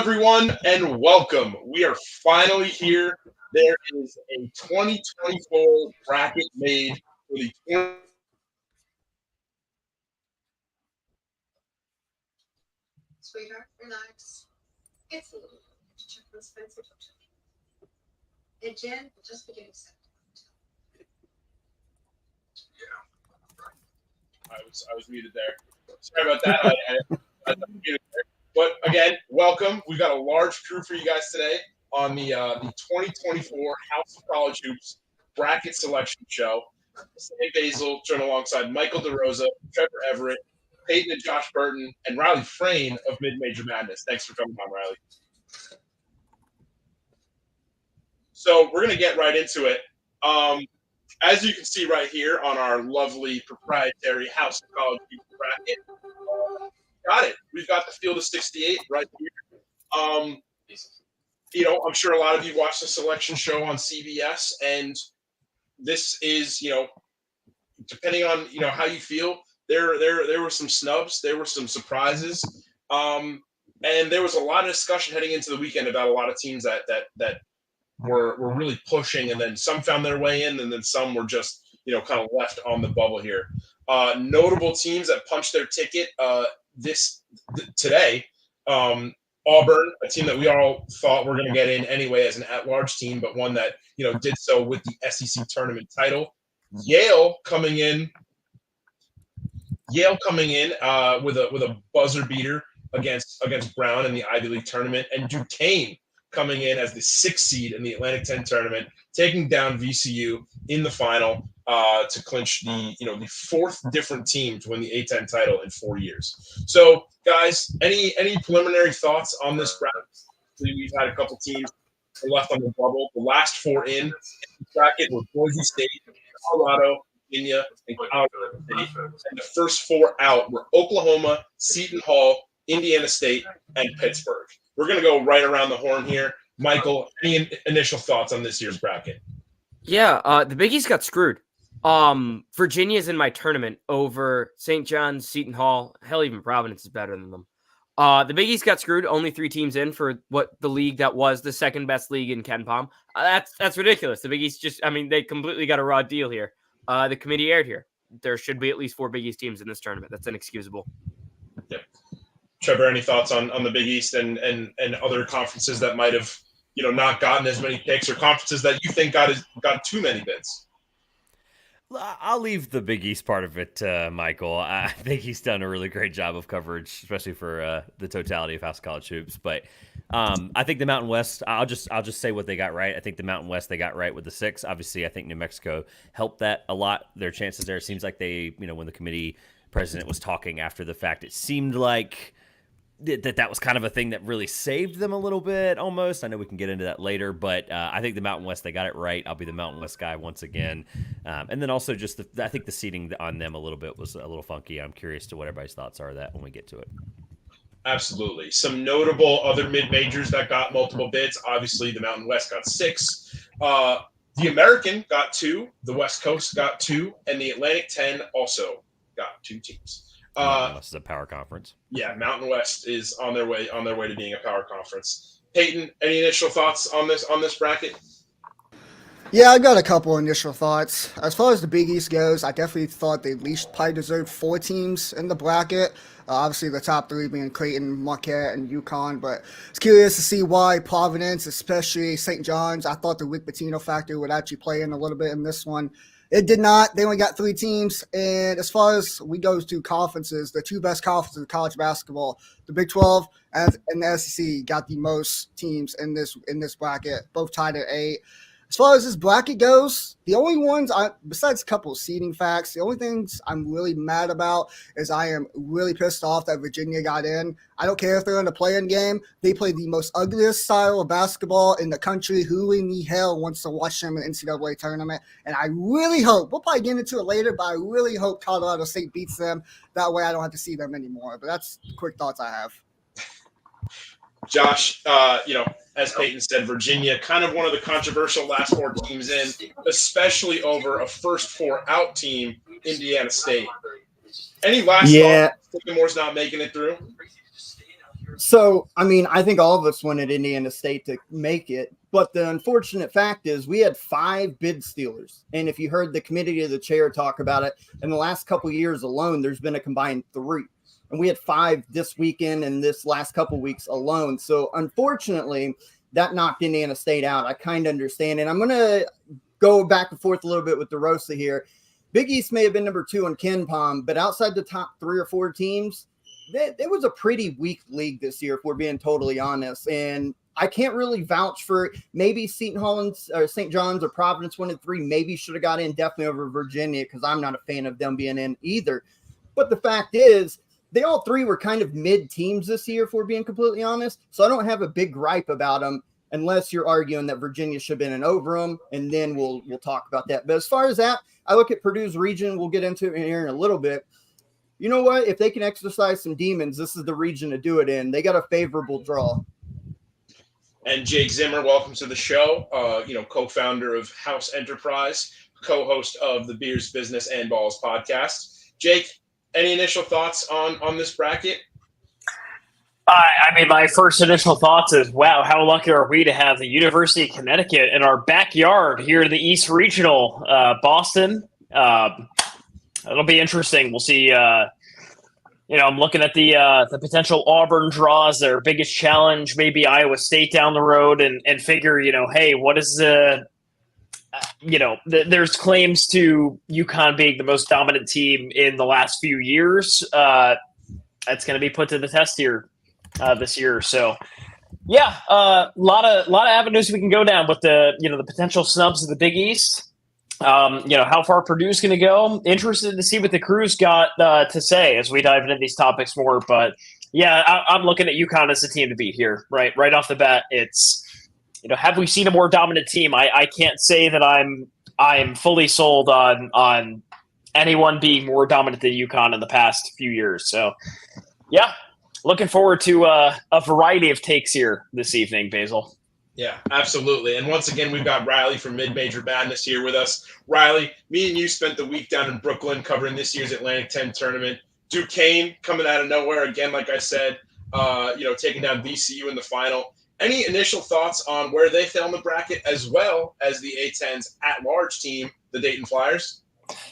everyone, and welcome. We are finally here. There is a 2024 bracket made for the Sweetheart, relax. It's a little bit to check on Spencer. And Jen, just beginning to I was muted there. Sorry about that. I was muted there. But again, welcome. We've got a large crew for you guys today on the 2024 House of College Hoops bracket selection show. Sam Basil joined alongside Michael DeRosa, Trevor Everett, Peyton and Josh Burton, and Riley Frayne of Mid-Major Madness. Thanks for coming on, Riley. So we're going to get right into it. As you can see right here on our lovely proprietary House of College Hoops bracket, got it. We've got the field of 68 right here. I'm sure a lot of you watched the selection show on CBS, and this is, depending on how you feel, there were some snubs, there were some surprises, and there was a lot of discussion heading into the weekend about a lot of teams that were really pushing, and then some found their way in, and then some were just kind of left on the bubble here. Notable teams that punched their ticket today. Auburn, a team that we all thought were going to get in anyway as an at-large team, but one that did so with the SEC tournament title. Yale coming in with a buzzer beater against Brown in the Ivy League tournament, and Duquesne coming in as the 6th seed in the Atlantic 10 tournament, taking down VCU in the final to clinch the 4th different team to win the A10 title in 4 years. So, guys, any preliminary thoughts on this bracket? We've had a couple teams left on the bubble. The last 4 in the bracket were Boise State, Colorado, Virginia, and Colorado State. And the first 4 out were Oklahoma, Seton Hall, Indiana State, and Pittsburgh. We're going to go right around the horn here. Michael, any initial thoughts on this year's bracket? Yeah, the Big East got screwed. Virginia's in my tournament over St. John's, Seton Hall. Hell, even Providence is better than them. The Big East got screwed. Only 3 teams in for what the league that was the second best league in Ken Palm. That's ridiculous. The Big East they completely got a raw deal here. The committee erred here. There should be at least 4 Big East teams in this tournament. That's inexcusable. Yep. Trevor, any thoughts on the Big East and other conferences that might have not gotten as many picks, or conferences that you think got too many bids? I'll leave the Big East part of it to Michael. I think he's done a really great job of coverage, especially for the totality of House of College Hoops. But I think the Mountain West, I'll just say what they got right. I think the Mountain West, they got right with the 6. Obviously, I think New Mexico helped that a lot. Their chances there, it seems like they, when the committee president was talking after the fact, it seemed like that was kind of a thing that really saved them a little bit almost. I know we can get into that later, but I think the Mountain West, they got it right. I'll be the Mountain West guy once again. And then also just I think the seating on them a little bit was a little funky. I'm curious to what everybody's thoughts are of that when we get to it. Absolutely. Some notable other mid-majors that got multiple bids. Obviously, the Mountain West got 6. The American got 2. The West Coast got 2. And the Atlantic 10 also got 2 teams. Mountain West is a power conference. Yeah, Mountain West is on their way to being a power conference. Peyton, any initial thoughts on this bracket? Yeah, I got a couple initial thoughts. As far as the Big East goes, I definitely thought they at least probably deserved 4 teams in the bracket. Obviously, the top 3 being Creighton, Marquette, and UConn. But it's curious to see why Providence, especially St. John's, I thought the Rick Pitino factor would actually play in a little bit in this one. It did not. They only got 3 teams. And as far as we go to conferences, the 2 best conferences in college basketball, the Big 12 and the SEC, got the most teams in this bracket, both tied at 8. As far as this bracket goes, the only ones, besides a couple of seeding facts, the only things I'm really mad about is I am really pissed off that Virginia got in. I don't care if they're in a play-in game. They play the most ugliest style of basketball in the country. Who in the hell wants to watch them in the NCAA tournament? And I really hope, we'll probably get into it later, but I really hope Colorado State beats them. That way I don't have to see them anymore. But that's quick thoughts I have. Josh, as Peyton said, Virginia, kind of one of the controversial last 4 teams in, especially over a first 4 out team, Indiana State. Any last thoughts? Sycamore's not making it through? So, I mean, I think all of us wanted Indiana State to make it, but the unfortunate fact is we had 5 bid stealers. And if you heard the committee of the chair talk about it, in the last couple years alone, there's been a combined 3. And we had 5 this weekend and this last couple weeks alone. So, unfortunately, that knocked Indiana State out. I kind of understand. And I'm going to go back and forth a little bit with DeRosa here. Big East may have been number 2 on KenPom, but outside the top 3 or 4 teams, it was a pretty weak league this year, if we're being totally honest. And I can't really vouch for maybe Seton Hall or St. John's or Providence 1 and 3 maybe should have got in definitely over Virginia because I'm not a fan of them being in either. But the fact is, they all 3 were kind of mid teams this year, if we're being completely honest. So I don't have a big gripe about them unless you're arguing that Virginia should have been in over them, and then we'll talk about that. But as far as that, I look at Purdue's region. We'll get into it here in a little bit. You know what? If they can exercise some demons, this is the region to do it in. They got a favorable draw. And Jake Zimmer, welcome to the show. Co-founder of House Enterprise, co-host of the Beers, Business, and Balls podcast. Jake, any initial thoughts on this bracket? I mean, my first initial thoughts is, wow, how lucky are we to have the University of Connecticut in our backyard here in the East Regional, Boston. It'll be interesting. We'll see. I'm looking at the potential Auburn draws, their biggest challenge, maybe Iowa State down the road, and figure, hey, what is there's claims to UConn being the most dominant team in the last few years. That's going to be put to the test here this year. So, yeah, a lot of avenues we can go down with the potential snubs of the Big East. How far Purdue's going to go. Interested to see what the crew's got to say as we dive into these topics more. But yeah, I'm looking at UConn as the team to beat here. Right off the bat, it's have we seen a more dominant team? I can't say that I'm fully sold on anyone being more dominant than UConn in the past few years. So yeah, looking forward to a variety of takes here this evening, Basil. Yeah, absolutely. And once again, we've got Riley from Mid-Major Madness here with us. Riley, me and you spent the week down in Brooklyn covering this year's Atlantic 10 tournament. Duquesne coming out of nowhere again, like I said, taking down VCU in the final. Any initial thoughts on where they fell in the bracket, as well as the A10's at-large team, the Dayton Flyers?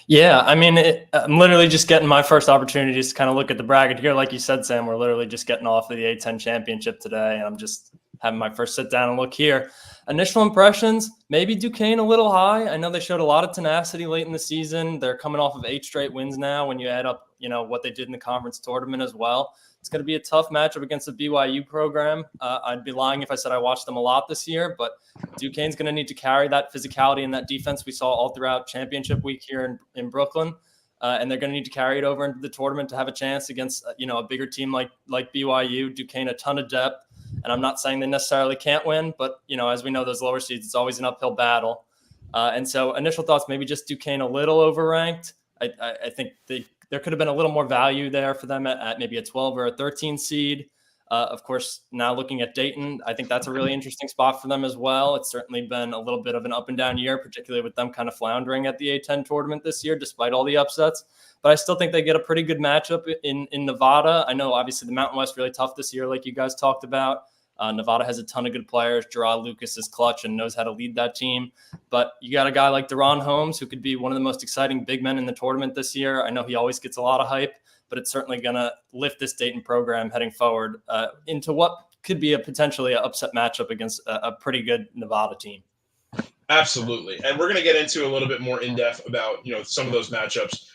Yeah, I mean, I'm literally just getting my first opportunity to kind of look at the bracket here. Like you said, Sam, we're literally just getting off of the A10 championship today, and I'm just having my first sit down and look here. Initial impressions, maybe Duquesne a little high. I know they showed a lot of tenacity late in the season. They're coming off of 8 straight wins now when you add up, what they did in the conference tournament as well. It's going to be a tough matchup against the BYU program. I'd be lying if I said I watched them a lot this year, but Duquesne's going to need to carry that physicality and that defense we saw all throughout championship week here in Brooklyn. And they're going to need to carry it over into the tournament to have a chance against, a bigger team like BYU. Duquesne, a ton of depth. And I'm not saying they necessarily can't win, but, as we know, those lower seeds, it's always an uphill battle. And so initial thoughts, maybe just Duquesne a little overranked. I think there could have been a little more value there for them at maybe a 12 or a 13 seed. Of course, now looking at Dayton, I think that's a really interesting spot for them as well. It's certainly been a little bit of an up and down year, particularly with them kind of floundering at the A10 tournament this year, despite all the upsets. But I still think they get a pretty good matchup in Nevada. I know, obviously, the Mountain West really tough this year, like you guys talked about. Nevada has a ton of good players. Gerard Lucas is clutch and knows how to lead that team. But you got a guy like Deron Holmes, who could be one of the most exciting big men in the tournament this year. I know he always gets a lot of hype, but it's certainly going to lift this Dayton program heading forward into what could be a potentially an upset matchup against a pretty good Nevada team. Absolutely. And we're going to get into a little bit more in-depth about, some of those matchups,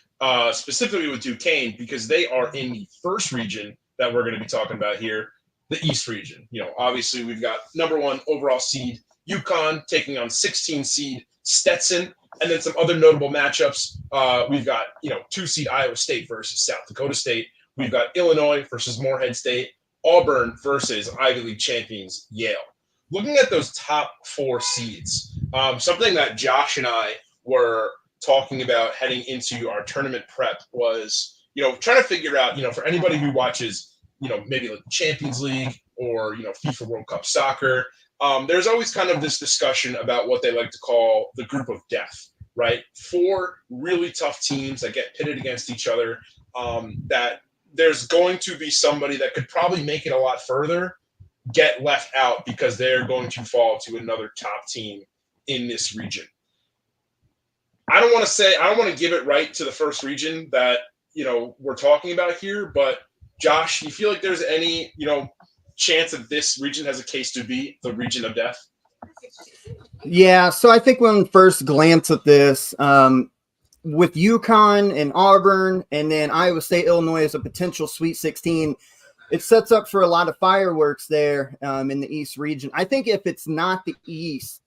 specifically with Duquesne, because they are in the first region that we're going to be talking about here, the East region. Obviously we've got number 1 overall seed UConn taking on 16 seed Stetson, and then some other notable matchups. We've got 2 seed Iowa State versus South Dakota State. We've got Illinois versus Morehead State, Auburn versus Ivy League champions Yale. Looking at those top 4 seeds, something that Josh and I were talking about heading into our tournament prep was, trying to figure out, for anybody who watches maybe like Champions League or, FIFA World Cup soccer. There's always kind of this discussion about what they like to call the group of death, right? 4 really tough teams that get pitted against each other that there's going to be somebody that could probably make it a lot further get left out because they're going to fall to another top team in this region. I don't want to give it right to the first region that, we're talking about here, but Josh, you feel like there's any, chance that this region has a case to be the region of death? Yeah, so I think when first glance at this, with UConn and Auburn and then Iowa State, Illinois as a potential Sweet 16, it sets up for a lot of fireworks there in the East region. I think if it's not the East,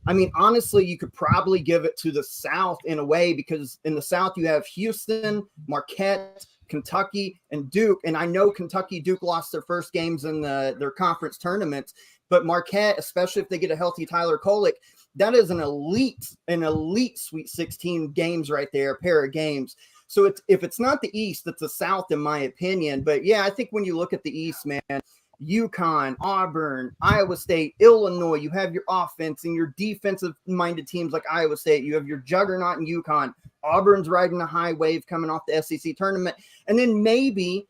I mean, honestly, you could probably give it to the South in a way, because in the South you have Houston, Marquette, Kentucky, and Duke. And I know Kentucky, Duke lost their first games in their conference tournaments, but Marquette, especially if they get a healthy Tyler Kolek, that is an elite Sweet 16 games right there, pair of games. So if it's not the East, it's the South, in my opinion. But yeah, I think when you look at the East, man, UConn, Auburn, Iowa State, Illinois, you have your offense and your defensive-minded teams like Iowa State. You have your juggernaut in UConn. Auburn's riding a high wave coming off the SEC tournament. And then maybe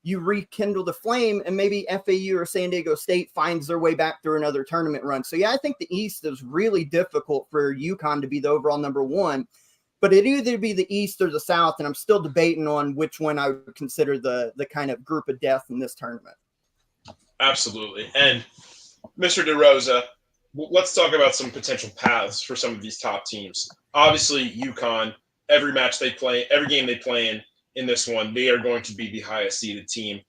you rekindle the flame and maybe FAU or San Diego State finds their way back through another tournament run. So, yeah, I think the East is really difficult for UConn to be the overall number one. But it'd either be the East or the South, and I'm still debating on which one I would consider the kind of group of death in this tournament. Absolutely. And Mr. DeRosa, let's talk about some potential paths for some of these top teams. Obviously, UConn, every game they play in this one, they are going to be the highest seeded team.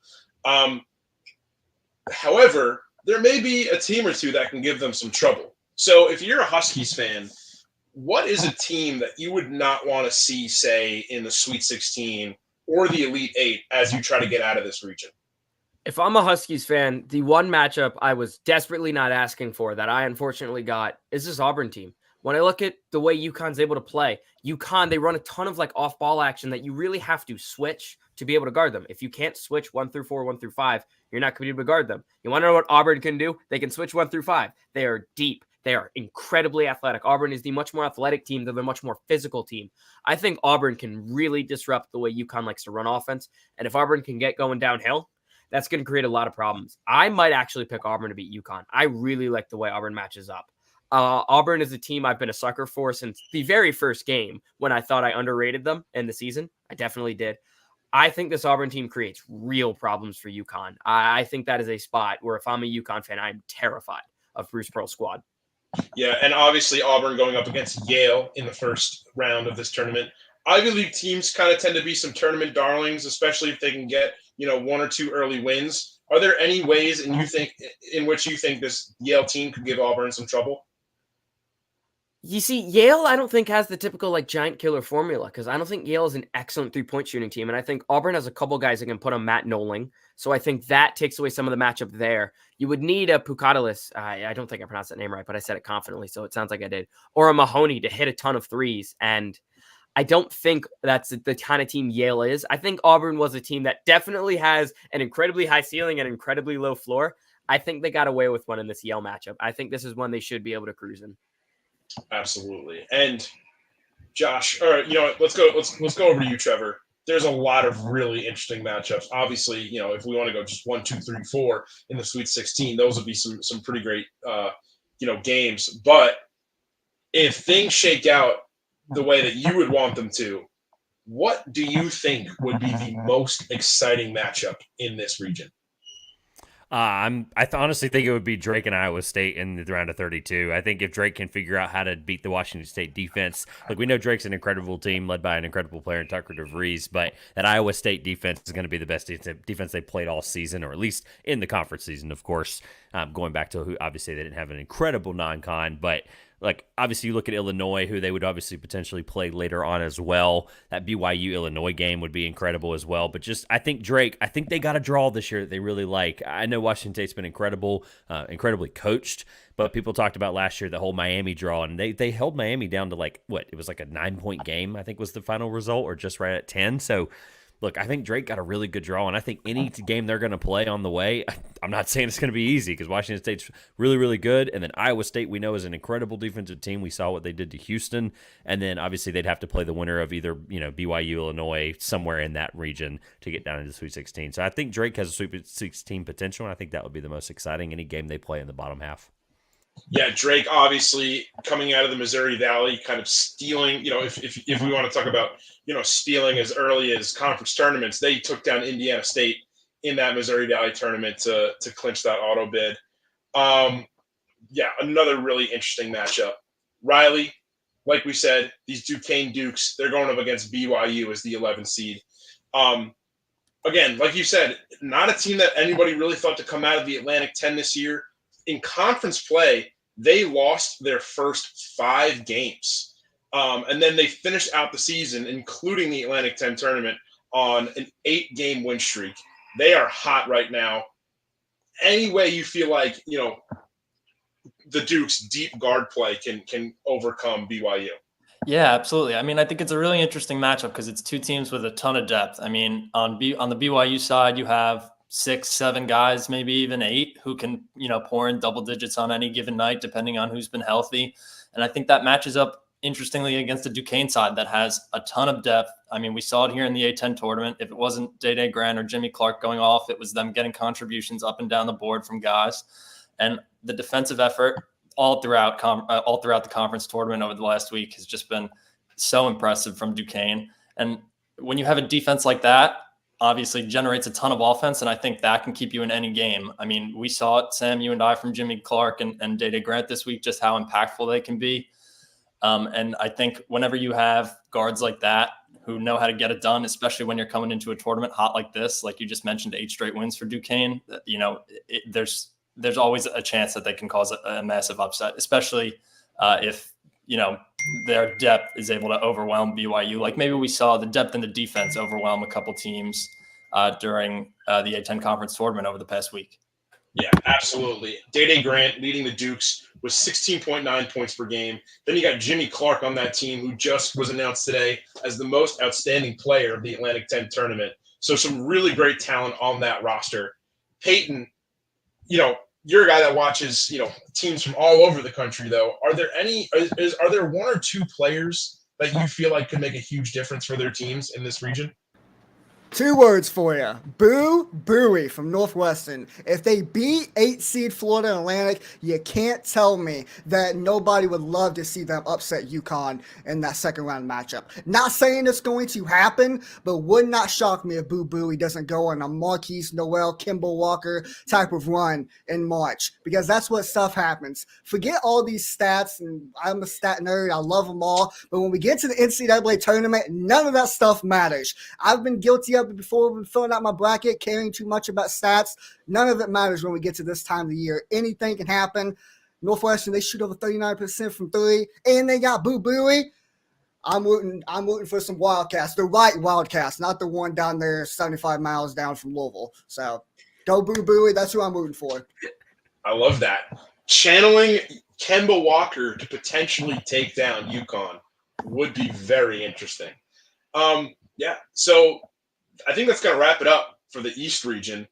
However, there may be a team or two that can give them some trouble. So if you're a Huskies fan, what is a team that you would not want to see, say, in the Sweet 16 or the Elite Eight as you try to get out of this region? If I'm a Huskies fan, the one matchup I was desperately not asking for that I unfortunately got is this Auburn team. When I look at the way UConn's able to play, UConn, they run a ton of off-ball action that you really have to switch to be able to guard them. If you can't switch 1 through 4, 1 through 5, you're not going to be able to guard them. You want to know what Auburn can do? They can switch 1 through 5. They are deep. They are incredibly athletic. Auburn is the much more athletic team. They're the much more physical team. I think Auburn can really disrupt the way UConn likes to run offense. And if Auburn can get going downhill, that's going to create a lot of problems. I might actually pick Auburn to beat UConn. I really like the way Auburn matches up. Auburn is a team I've been a sucker for since the very first game when I thought I underrated them in the season. I definitely did. I think this Auburn team creates real problems for UConn. I think that is a spot where if I'm a UConn fan, I'm terrified of Bruce Pearl's squad. Yeah, and obviously Auburn going up against Yale in the first round of this tournament. Ivy League teams kind of tend to be some tournament darlings, especially if they can get, 1 or 2 early wins. Are there any ways in which you think this Yale team could give Auburn some trouble? You see, Yale, I don't think has the typical giant killer formula, because I don't think Yale is an excellent 3-point shooting team. And I think Auburn has a couple guys that can put on Matt Noling. So I think that takes away some of the matchup there. You would need a Pukatalis. I don't think I pronounced that name right, but I said it confidently, so it sounds like I did. Or a Mahoney to hit a ton of threes. And I don't think that's the kind of team Yale is. I think Auburn was a team that definitely has an incredibly high ceiling and incredibly low floor. I think they got away with one in this Yale matchup. I think this is one they should be able to cruise in. Absolutely. And Josh, all right, let's go over to you, Trevor. There's a lot of really interesting matchups. Obviously, if we want to go just 1, 2, 3, 4 in the Sweet 16, those would be some pretty great games. But if things shake out the way that you would want them to, what do you think would be the most exciting matchup in this region? I honestly think it would be Drake and Iowa State in the round of 32. I think if Drake can figure out how to beat the Washington State defense, we know Drake's an incredible team led by an incredible player in Tucker DeVries, but that Iowa State defense is going to be the best defense they played all season, or at least in the conference season, of course. Going back to who obviously they didn't have an incredible non-con, but obviously you look at Illinois, who they would obviously potentially play later on as well. That BYU-Illinois game would be incredible as well. But I think Drake, they got a draw this year that they really like. I know Washington State's been incredible, incredibly coached, but people talked about last year the whole Miami draw, and they held Miami down to it was a 9-point game, I think was the final result, or just right at 10. So look, I think Drake got a really good draw, and I think any game they're going to play on the way, I'm not saying it's going to be easy because Washington State's really, really good, and then Iowa State we know is an incredible defensive team. We saw what they did to Houston, and then obviously they'd have to play the winner of either BYU, Illinois, somewhere in that region to get down into the Sweet 16. So I think Drake has a Sweet 16 potential, and I think that would be the most exciting any game they play in the bottom half. Yeah, Drake obviously coming out of the Missouri Valley, kind of stealing, if we want to talk about, stealing as early as conference tournaments, they took down Indiana State in that Missouri Valley tournament to clinch that auto bid. Yeah, another really interesting matchup. Riley, like we said, these Duquesne Dukes, they're going up against BYU as the 11th seed. Again, like you said, not a team that anybody really thought to come out of the Atlantic 10 this year. In conference play, they lost their first 5 games. And then they finished out the season, including the Atlantic 10 tournament, on an 8-game win streak. They are hot right now. Any way you feel like, the Dukes' deep guard play can overcome BYU. Yeah, absolutely. I mean, I think it's a really interesting matchup because it's 2 teams with a ton of depth. I mean, on the BYU side, you have 6, 7 guys, maybe even 8, who can, pour in double digits on any given night, depending on who's been healthy. And I think that matches up interestingly against the Duquesne side that has a ton of depth. I mean, we saw it here in the A10 tournament. If it wasn't Day Grant or Jimmy Clark going off, it was them getting contributions up and down the board from guys. And the defensive effort all throughout the conference tournament over the last week has just been so impressive from Duquesne. And when you have a defense like that, obviously generates a ton of offense, and I think that can keep you in any game. I mean, we saw it, Sam, you and I, from Jimmy Clark and Day Grant this week, just how impactful they can be. And I think whenever you have guards like that who know how to get it done, especially when you're coming into a tournament hot like this, like you just mentioned, 8 straight wins for Duquesne, there's always a chance that they can cause a massive upset, especially if, their depth is able to overwhelm BYU. Like maybe we saw the depth in the defense overwhelm a couple teams during the A10 conference tournament over the past week. Yeah, absolutely. Day Grant leading the Dukes with 16.9 points per game. Then you got Jimmy Clark on that team, who just was announced today as the most outstanding player of the Atlantic 10 tournament. So some really great talent on that roster. Peyton, you're a guy that watches, teams from all over the country, though. Are there 1 or 2 players that you feel like could make a huge difference for their teams in this region? 2 words for you. Boo Buoy from Northwestern. If they beat 8 seed Florida Atlantic, you can't tell me that nobody would love to see them upset UConn in that second round matchup. Not saying it's going to happen, but would not shock me if Boo Buoy doesn't go on a Marquise Noel, Kimball Walker type of run in March, because that's what stuff happens. Forget all these stats, and I'm a stat nerd. I love them all. But when we get to the NCAA tournament, none of that stuff matters. I've been guilty of before when filling out my bracket, caring too much about stats. None of it matters when we get to this time of the year. Anything can happen. Northwestern, they shoot over 39% from 3, and they got Boo Buoy. I'm rooting for some Wildcats. The right Wildcats, not the one down there 75 miles down from Louisville. So go Boo Buoy. That's who I'm rooting for. I love that. Channeling Kemba Walker to potentially take down UConn would be very interesting. Yeah, so I think that's going to wrap it up for the East region.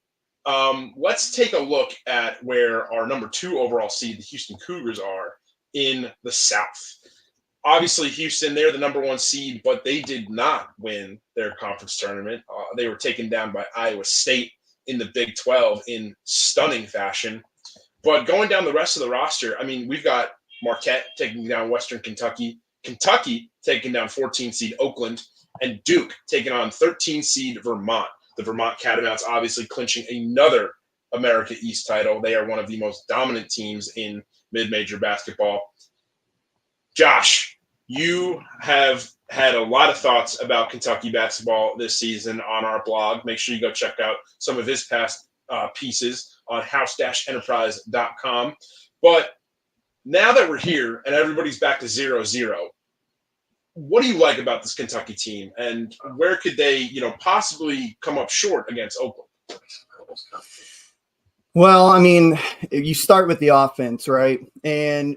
Let's take a look at where our number 2 overall seed, the Houston Cougars, are in the South. Obviously, Houston, they're the number 1 seed, but they did not win their conference tournament. They were taken down by Iowa State in the Big 12 in stunning fashion. But going down the rest of the roster, I mean, we've got Marquette taking down Western Kentucky, Kentucky taking down 14 seed Oakland, and Duke taking on 13 seed Vermont. The Vermont Catamounts obviously clinching another America East title. They are one of the most dominant teams in mid-major basketball. Josh, you have had a lot of thoughts about Kentucky basketball this season on our blog. Make sure you go check out some of his past pieces on house-enterprise.com. But now that we're here and everybody's back to 0-0, what do you like about this Kentucky team, and where could they, possibly come up short against Oakland? Well, I mean, you start with the offense, right? And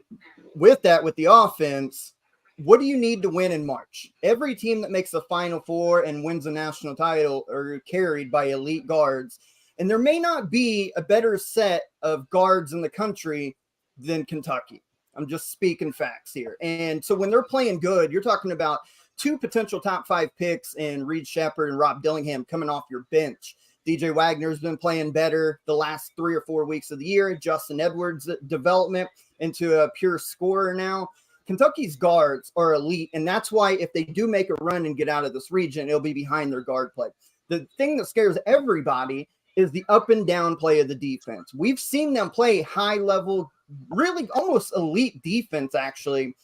with the offense, what do you need to win in March? Every team that makes the Final Four and wins a national title are carried by elite guards. And there may not be a better set of guards in the country than Kentucky. I'm just speaking facts here. And so when they're playing good, you're talking about 2 potential top 5 picks in Reed Shepherd and Rob Dillingham coming off your bench. DJ Wagner's been playing better the last 3 or 4 weeks of the year. Justin Edwards' development into a pure scorer now. Kentucky's guards are elite, and that's why if they do make a run and get out of this region, it'll be behind their guard play. The thing that scares everybody is the up and down play of the defense. We've seen them play high level, really almost elite defense, actually,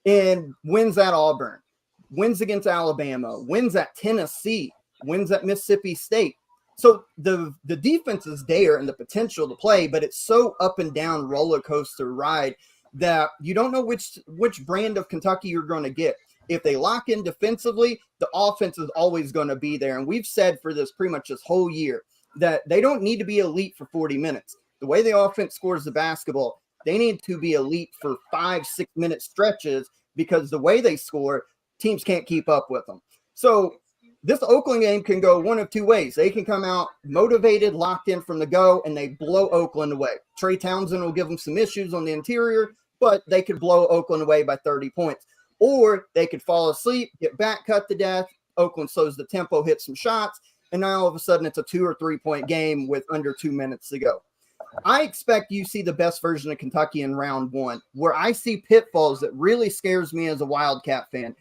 in wins at Auburn, wins against Alabama, wins at Tennessee, wins at Mississippi State. So the defense is there and the potential to play, but it's so up and down roller coaster ride that you don't know which brand of Kentucky you're going to get. If they lock in defensively, the offense is always going to be there. And we've said for this pretty much this whole year that they don't need to be elite for 40 minutes. The way the offense scores the basketball, they need to be elite for 5-6 minute stretches, because the way they score, teams can't keep up with them. So this Oakland game can go one of 2 ways. They can come out motivated, locked in from the go, and they blow Oakland away. Trey Townsend will give them some issues on the interior, but they could blow Oakland away by 30 points. Or they could fall asleep, get back cut to death. Oakland slows the tempo, hits some shots, and now all of a sudden it's a 2 or 3 point game with under 2 minutes to go. I expect you see the best version of Kentucky in round 1. Where I see pitfalls that really scares me as a Wildcat fan.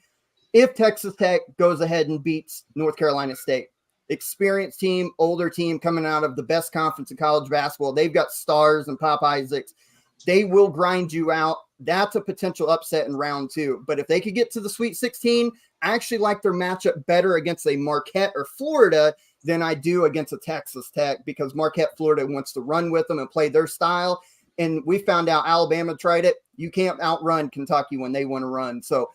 If Texas Tech goes ahead and beats North Carolina State, experienced team, older team coming out of the best conference in college basketball, they've got stars and Pop Isaacs. They will grind you out. That's a potential upset in round 2. But if they could get to the Sweet 16, I actually like their matchup better against a Marquette or Florida than I do against a Texas Tech, because Marquette, Florida wants to run with them and play their style. And we found out Alabama tried it. You can't outrun Kentucky when they want to run. So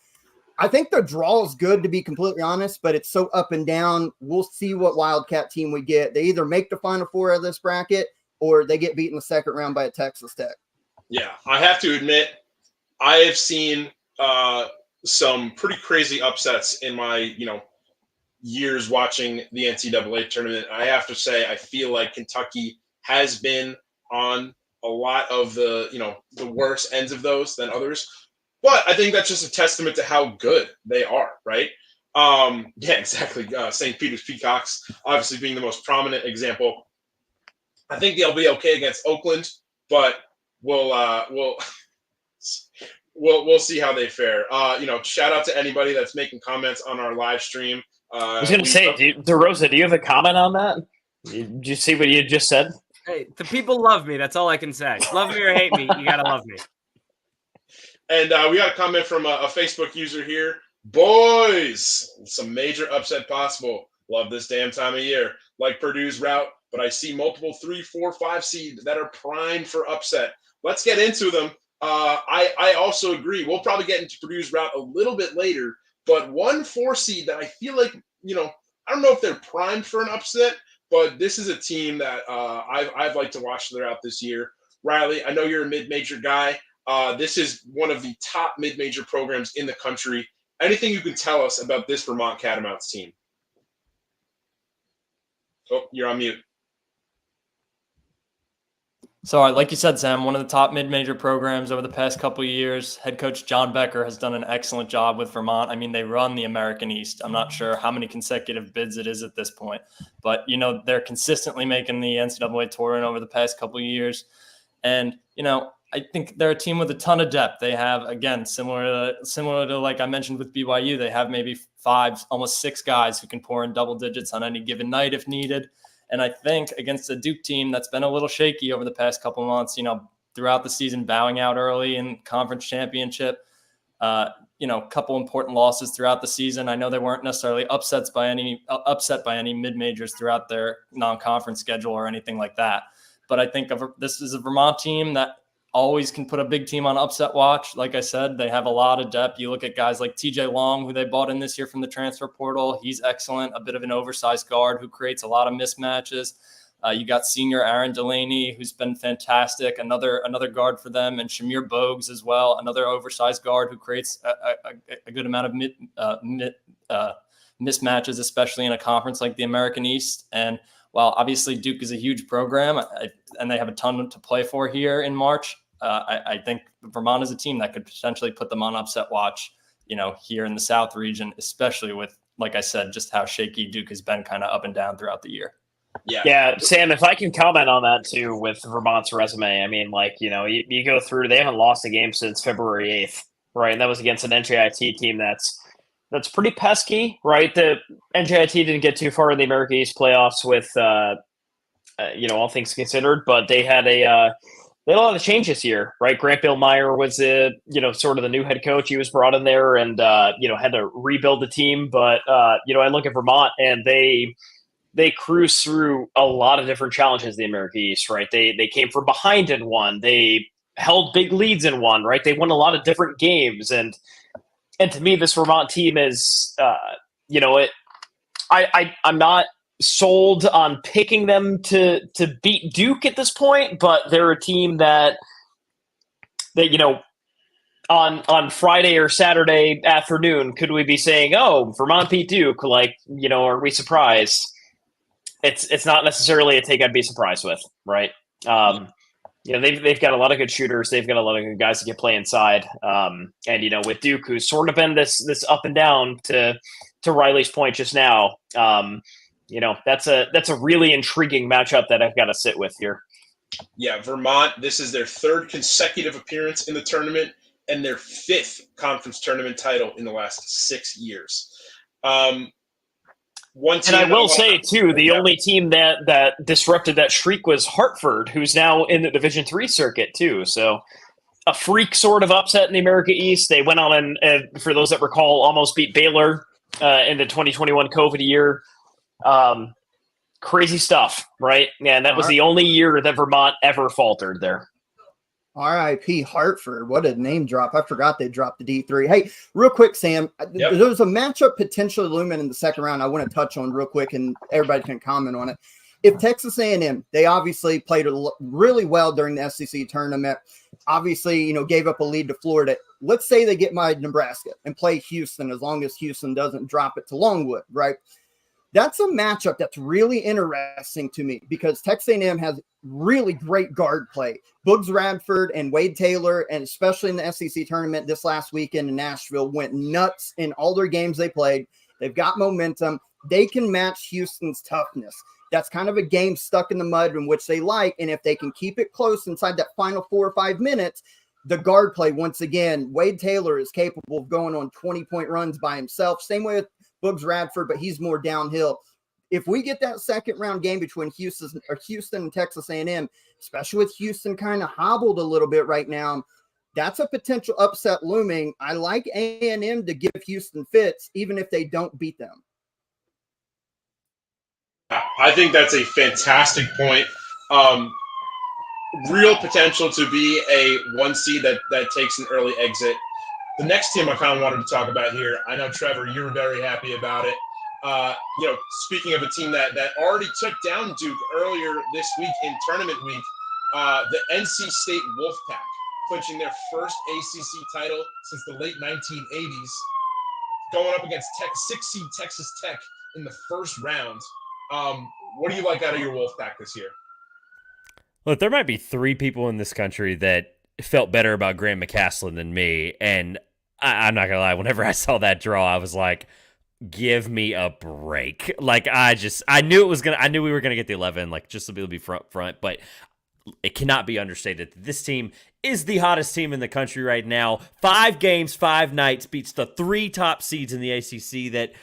I think the draw is good, to be completely honest, but it's so up and down. We'll see what Wildcat team we get. They either make the Final Four of this bracket or they get beat in the second round by a Texas Tech. Yeah, I have to admit, I have seen some pretty crazy upsets in my, years watching the NCAA tournament. I have to say, I feel like Kentucky has been on a lot of the, the worst ends of those than others. But I think that's just a testament to how good they are, right? Yeah, exactly. St. Peter's Peacocks, obviously being the most prominent example. I think they'll be okay against Oakland, but we'll see how they fare. Shout out to anybody that's making comments on our live stream. I was going to say, DeRosa, do you have a comment on that? Did you see what you just said? Hey, the people love me. That's all I can say. Love me or hate me, you gotta love me. And we got a comment from a Facebook user here. Boys, some major upset possible. Love this damn time of year. Like Purdue's route, but I see multiple 3, 4, 5 seeds that are primed for upset. Let's get into them. I also agree. We'll probably get into Purdue's route a little bit later, but 1 4 seed that I feel like, I don't know if they're primed for an upset, but this is a team that I've liked to watch throughout this year. Riley, I know you're a mid-major guy. This is one of the top mid-major programs in the country. Anything you can tell us about this Vermont Catamounts team? Oh, you're on mute. So, like you said, Sam, one of the top mid-major programs over the past couple of years. Head coach John Becker has done an excellent job with Vermont. I mean, they run the American East. I'm not sure how many consecutive bids it is at this point, but, they're consistently making the NCAA tournament over the past couple of years. And, I think they're a team with a ton of depth. They have, again, similar to like I mentioned with BYU, they have maybe 5, almost 6 guys who can pour in double digits on any given night if needed. And I think against a Duke team that's been a little shaky over the past couple of months, throughout the season, bowing out early in conference championship, couple important losses throughout the season. I know they weren't necessarily upset by any mid-majors throughout their non-conference schedule or anything like that. But I think this is a Vermont team that always can put a big team on upset watch. Like I said, they have a lot of depth. You look at guys like TJ Long, who they bought in this year from the transfer portal. He's excellent, a bit of an oversized guard who creates a lot of mismatches. You got senior Aaron Delaney, who's been fantastic, another guard for them, and Shamir Bogues as well, another oversized guard who creates a good amount of mismatches, especially in a conference like the American East. And while obviously Duke is a huge program and they have a ton to play for here in March, I think Vermont is a team that could potentially put them on upset watch, here in the South region, especially with, like I said, just how shaky Duke has been kind of up and down throughout the year. Yeah, Sam, if I can comment on that too with Vermont's resume, I mean, you go through, they haven't lost a game since February 8th, right? And that was against an NJIT team that's pretty pesky, right? The NJIT didn't get too far in the American East playoffs with, all things considered, but they had they had a lot of change this year, right? Grant Bill Meyer was, sort of the new head coach. He was brought in there and, had to rebuild the team. But, I look at Vermont and they cruise through a lot of different challenges in the American East, right? They came from behind in one. They held big leads in one, right? They won a lot of different games. And to me, this Vermont team is, I'm not sold on picking them to beat Duke at this point, but they're a team that on Friday or Saturday afternoon, could we be saying, oh, Vermont beat Duke? Are we surprised? It's not necessarily a take I'd be surprised with, right? They've got a lot of good shooters. They've got a lot of good guys that can play inside. And with Duke, who's sort of been this up and down to Riley's point just now, that's a really intriguing matchup that I've got to sit with here. Yeah, Vermont, this is their third consecutive appearance in the tournament and their fifth conference tournament title in the last 6 years. One team, and I will say too, the only team that disrupted that streak was Hartford, who's now in the Division III circuit too. So a freak sort of upset in the America East. They went on and for those that recall, almost beat Baylor in the 2021 COVID year. Crazy stuff, right? And that was the only year that Vermont ever faltered there. R.I.P. Hartford. What a name drop. I forgot they dropped the D3. Hey, real quick, Sam, there's a matchup potentially looming in the second round I want to touch on real quick, and everybody can comment on it. If Texas A&M, they obviously played really well during the SEC tournament, obviously, gave up a lead to Florida. Let's say they get by Nebraska and play Houston, as long as Houston doesn't drop it to Longwood, right? That's a matchup that's really interesting to me because Texas A&M has really great guard play. Boogs Radford and Wade Taylor, and especially in the SEC tournament this last weekend in Nashville, went nuts in all their games they played. They've got momentum. They can match Houston's toughness. That's kind of a game stuck in the mud in which they like, and if they can keep it close inside that final 4 or 5 minutes, the guard play, once again, Wade Taylor is capable of going on 20-point runs by himself. Same way with Boogs Radford, but he's more downhill. If we get that second round game between Houston and Texas A&M, especially with Houston kind of hobbled a little bit right now, that's a potential upset looming. I like A&M to give Houston fits, even if they don't beat them. I think that's a fantastic point. Real potential to be a 1 seed that takes an early exit. The next team I kind of wanted to talk about here, I know, Trevor, you're very happy about it. Speaking of a team that already took down Duke earlier this week in tournament week, the NC State Wolfpack, clinching their first ACC title since the late 1980s, going up against 6-seed Texas Tech in the first round. What do you like out of your Wolfpack this year? Look, there might be 3 people in this country that felt better about Graham McCaslin than me, and I'm not gonna lie, whenever I saw that draw, I was like, give me a break. Like, I knew we were gonna get the 11, like, just to be able to be front, but it cannot be understated that this team is the hottest team in the country right now. 5 games, 5 nights, beats the 3 top seeds in the ACC that,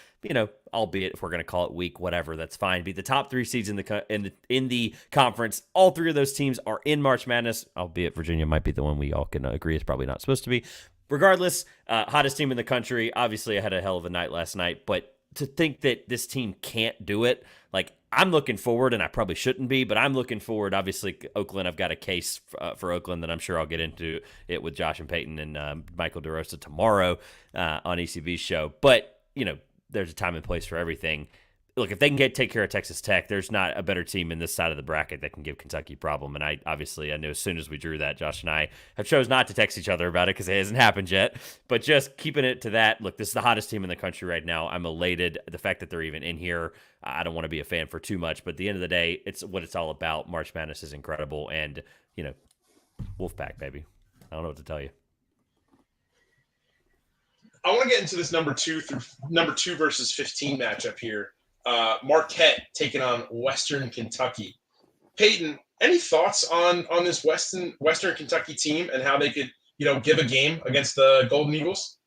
albeit if we're going to call it weak, whatever, that's fine. Beat the top 3 seeds in the conference. All 3 of those teams are in March Madness, albeit Virginia might be the one we all can agree is probably not supposed to be. Regardless, hottest team in the country. Obviously, I had a hell of a night last night, but to think that this team can't do it, like, I'm looking forward, and I probably shouldn't be, but I'm looking forward. Obviously, Oakland, I've got a case for Oakland that I'm sure I'll get into it with Josh and Peyton and Michael DeRosa tomorrow on ECB's show. But, there's a time and place for everything. look, if they can take care of Texas Tech, there's not a better team in this side of the bracket that can give Kentucky a problem. And I know as soon as we drew that, Josh and I have chose not to text each other about it because it hasn't happened yet. But just keeping it to that, look, this is the hottest team in the country right now. I'm elated. The fact that they're even in here, I don't want to be a fan for too much. But at the end of the day, it's what it's all about. March Madness is incredible. And, Wolfpack, baby. I don't know what to tell you. I want to get into this number 2 versus 15 matchup here. Marquette taking on Western Kentucky. Peyton, any thoughts on this Western Kentucky team and how they could, give a game against the Golden Eagles?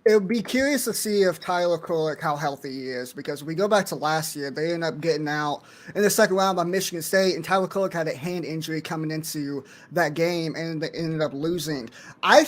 It would be curious to see if Tyler Kolek, how healthy he is, because we go back to last year, they ended up getting out in the second round by Michigan State, and Tyler Kolek had a hand injury coming into that game, and they ended up losing. I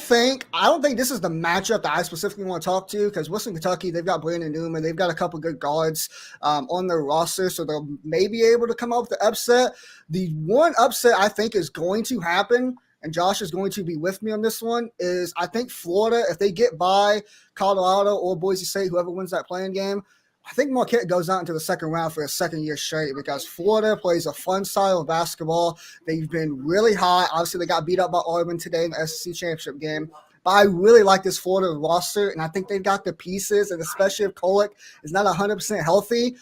don't think this is the matchup that I specifically want to talk to, because Western Kentucky, they've got Brandon Newman, they've got a couple good guards on their roster, so they'll maybe able to come up with the upset. The one upset I think is going to happen, and Josh is going to be with me on this one, is I think Florida, if they get by Colorado or Boise State, whoever wins that playing game, I think Marquette goes out into the second round for a second year straight because Florida plays a fun style of basketball. They've been really hot. Obviously, they got beat up by Auburn today in the SEC championship game. But I really like this Florida roster, and I think they've got the pieces, and especially if Kolek is not 100% healthy,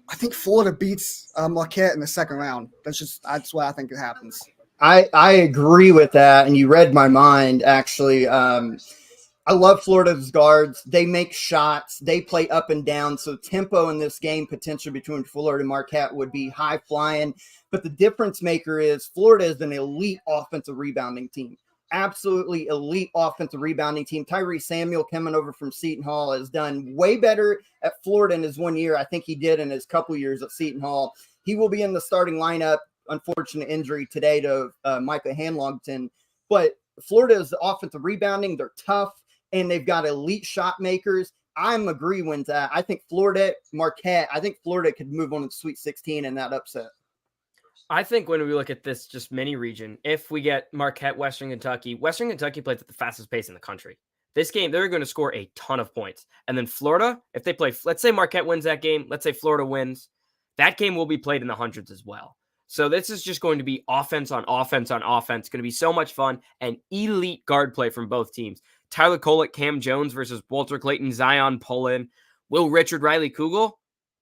I think Florida beats Marquette in the second round. That's what I think it happens. I agree with that, and you read my mind, actually. I love Florida's guards. They make shots. They play up and down, so tempo in this game potentially between Florida and Marquette would be high-flying. But the difference maker is Florida is an elite offensive rebounding team. Absolutely elite offensive rebounding team. Tyree Samuel coming over from Seton Hall has done way better at Florida in his 1 year. I think he did in his couple years at Seton Hall. He will be in the starting lineup. Unfortunate injury today to Micah Hanlongton. But Florida is offensive rebounding. They're tough, and they've got elite shot makers. I'm agreeing with that. I think Florida, Marquette, I think Florida could move on to the Sweet 16 in that upset. I think when we look at this just mini region, if we get Marquette, Western Kentucky plays at the fastest pace in the country. This game, they're going to score a ton of points. And then Florida, if they play, let's say Marquette wins that game, let's say Florida wins, that game will be played in the hundreds as well. So this is just going to be offense on offense on offense. It's going to be so much fun and elite guard play from both teams. Tyler Kolek, Cam Jones versus Walter Clayton, Zion Pullen, Will Richard, Riley Kugel.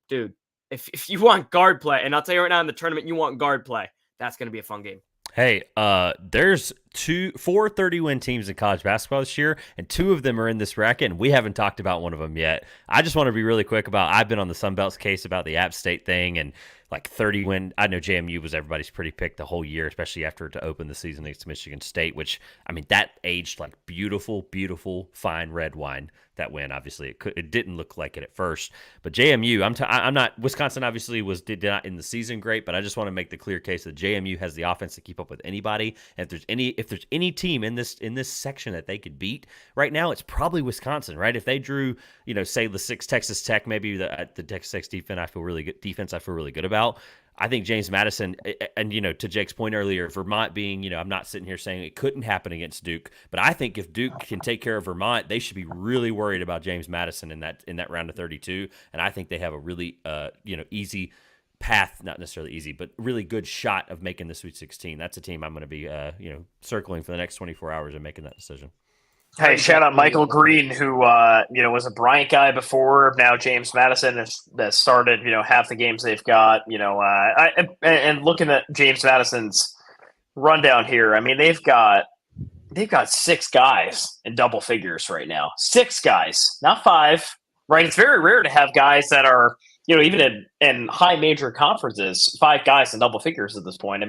Dude, if you want guard play, and I'll tell you right now in the tournament, you want guard play, that's going to be a fun game. Hey, there's 4 30-win teams in college basketball this year, and 2 of them are in this bracket, and we haven't talked about one of them yet. I just want to be really quick I've been on the Sun Belt's case about the App State thing, and 30-win. I know JMU was everybody's pretty pick the whole year, especially after to open the season against Michigan State, which, that aged like beautiful, beautiful, fine red wine, that win. Obviously, it didn't look like it at first. But JMU, I'm not, Wisconsin obviously did not in the season great, but I just want to make the clear case that JMU has the offense to keep up with anybody. And if there's any team in this section that they could beat right now, it's probably Wisconsin, right? If they drew, say the 6 Texas Tech, maybe the Texas Tech defense, I feel really good about. I think James Madison, and to Jake's point earlier, Vermont being, I'm not sitting here saying it couldn't happen against Duke, but I think if Duke can take care of Vermont, they should be really worried about James Madison in that round of 32. And I think they have a really, easy path, not necessarily easy, but really good shot of making the Sweet 16. That's a team I'm going to be, circling for the next 24 hours and making that decision. Hey, shout out Michael Green, who was a Bryant guy before. Now James Madison has started half the games they've got. And looking at James Madison's rundown here, they've got 6 guys in double figures right now. 6 guys, not 5. Right? It's very rare to have guys that are even in high major conferences, 5 guys in double figures at this point.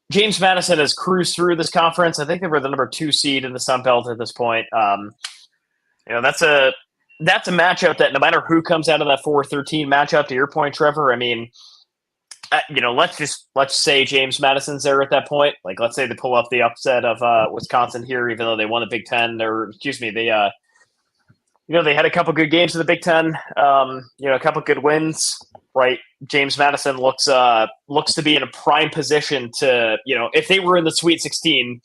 James Madison has cruised through this conference. I think they were the number 2 seed in the Sun Belt at this point. That's a matchup that no matter who comes out of that 4-13 matchup, to your point, Trevor, let's say James Madison's there at that point. Let's say they pull up the upset of Wisconsin here, even though they won the Big Ten, they had a couple good games in the Big Ten, a couple good wins, right? James Madison looks to be in a prime position to, if they were in the Sweet 16,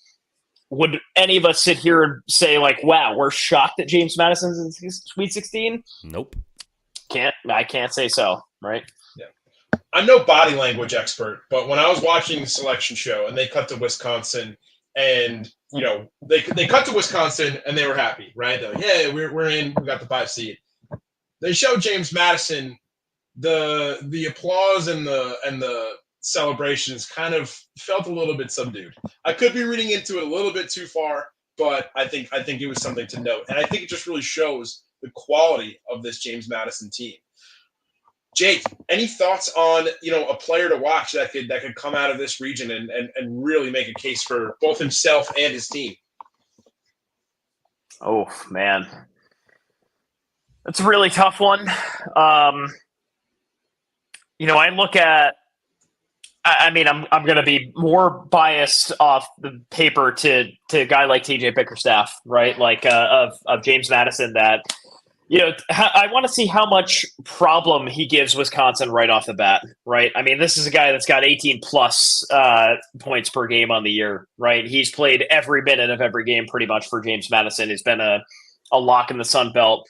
would any of us sit here and say wow, we're shocked that James Madison's in the Sweet 16? Nope. I can't say so, right? I'm no body language expert, but when I was watching the selection show and they cut to Wisconsin, and they cut to Wisconsin and they were happy, right? They're like, yeah, we're in, we got the 5 seed. They showed James Madison. The applause and the celebrations kind of felt a little bit subdued. I could be reading into it a little bit too far, but I think it was something to note, and I think it just really shows the quality of this James Madison team. Jake, any thoughts on a player to watch that could come out of this region and really make a case for both himself and his team? Oh man, that's a really tough one. I look at. I mean, I'm going to be more biased off the paper to a guy like TJ Bickerstaff, right? Like of James Madison. That I want to see how much problem he gives Wisconsin right off the bat, right? I mean, this is a guy that's got 18 plus points per game on the year, right? He's played every minute of every game pretty much for James Madison. He's been a lock in the Sun Belt.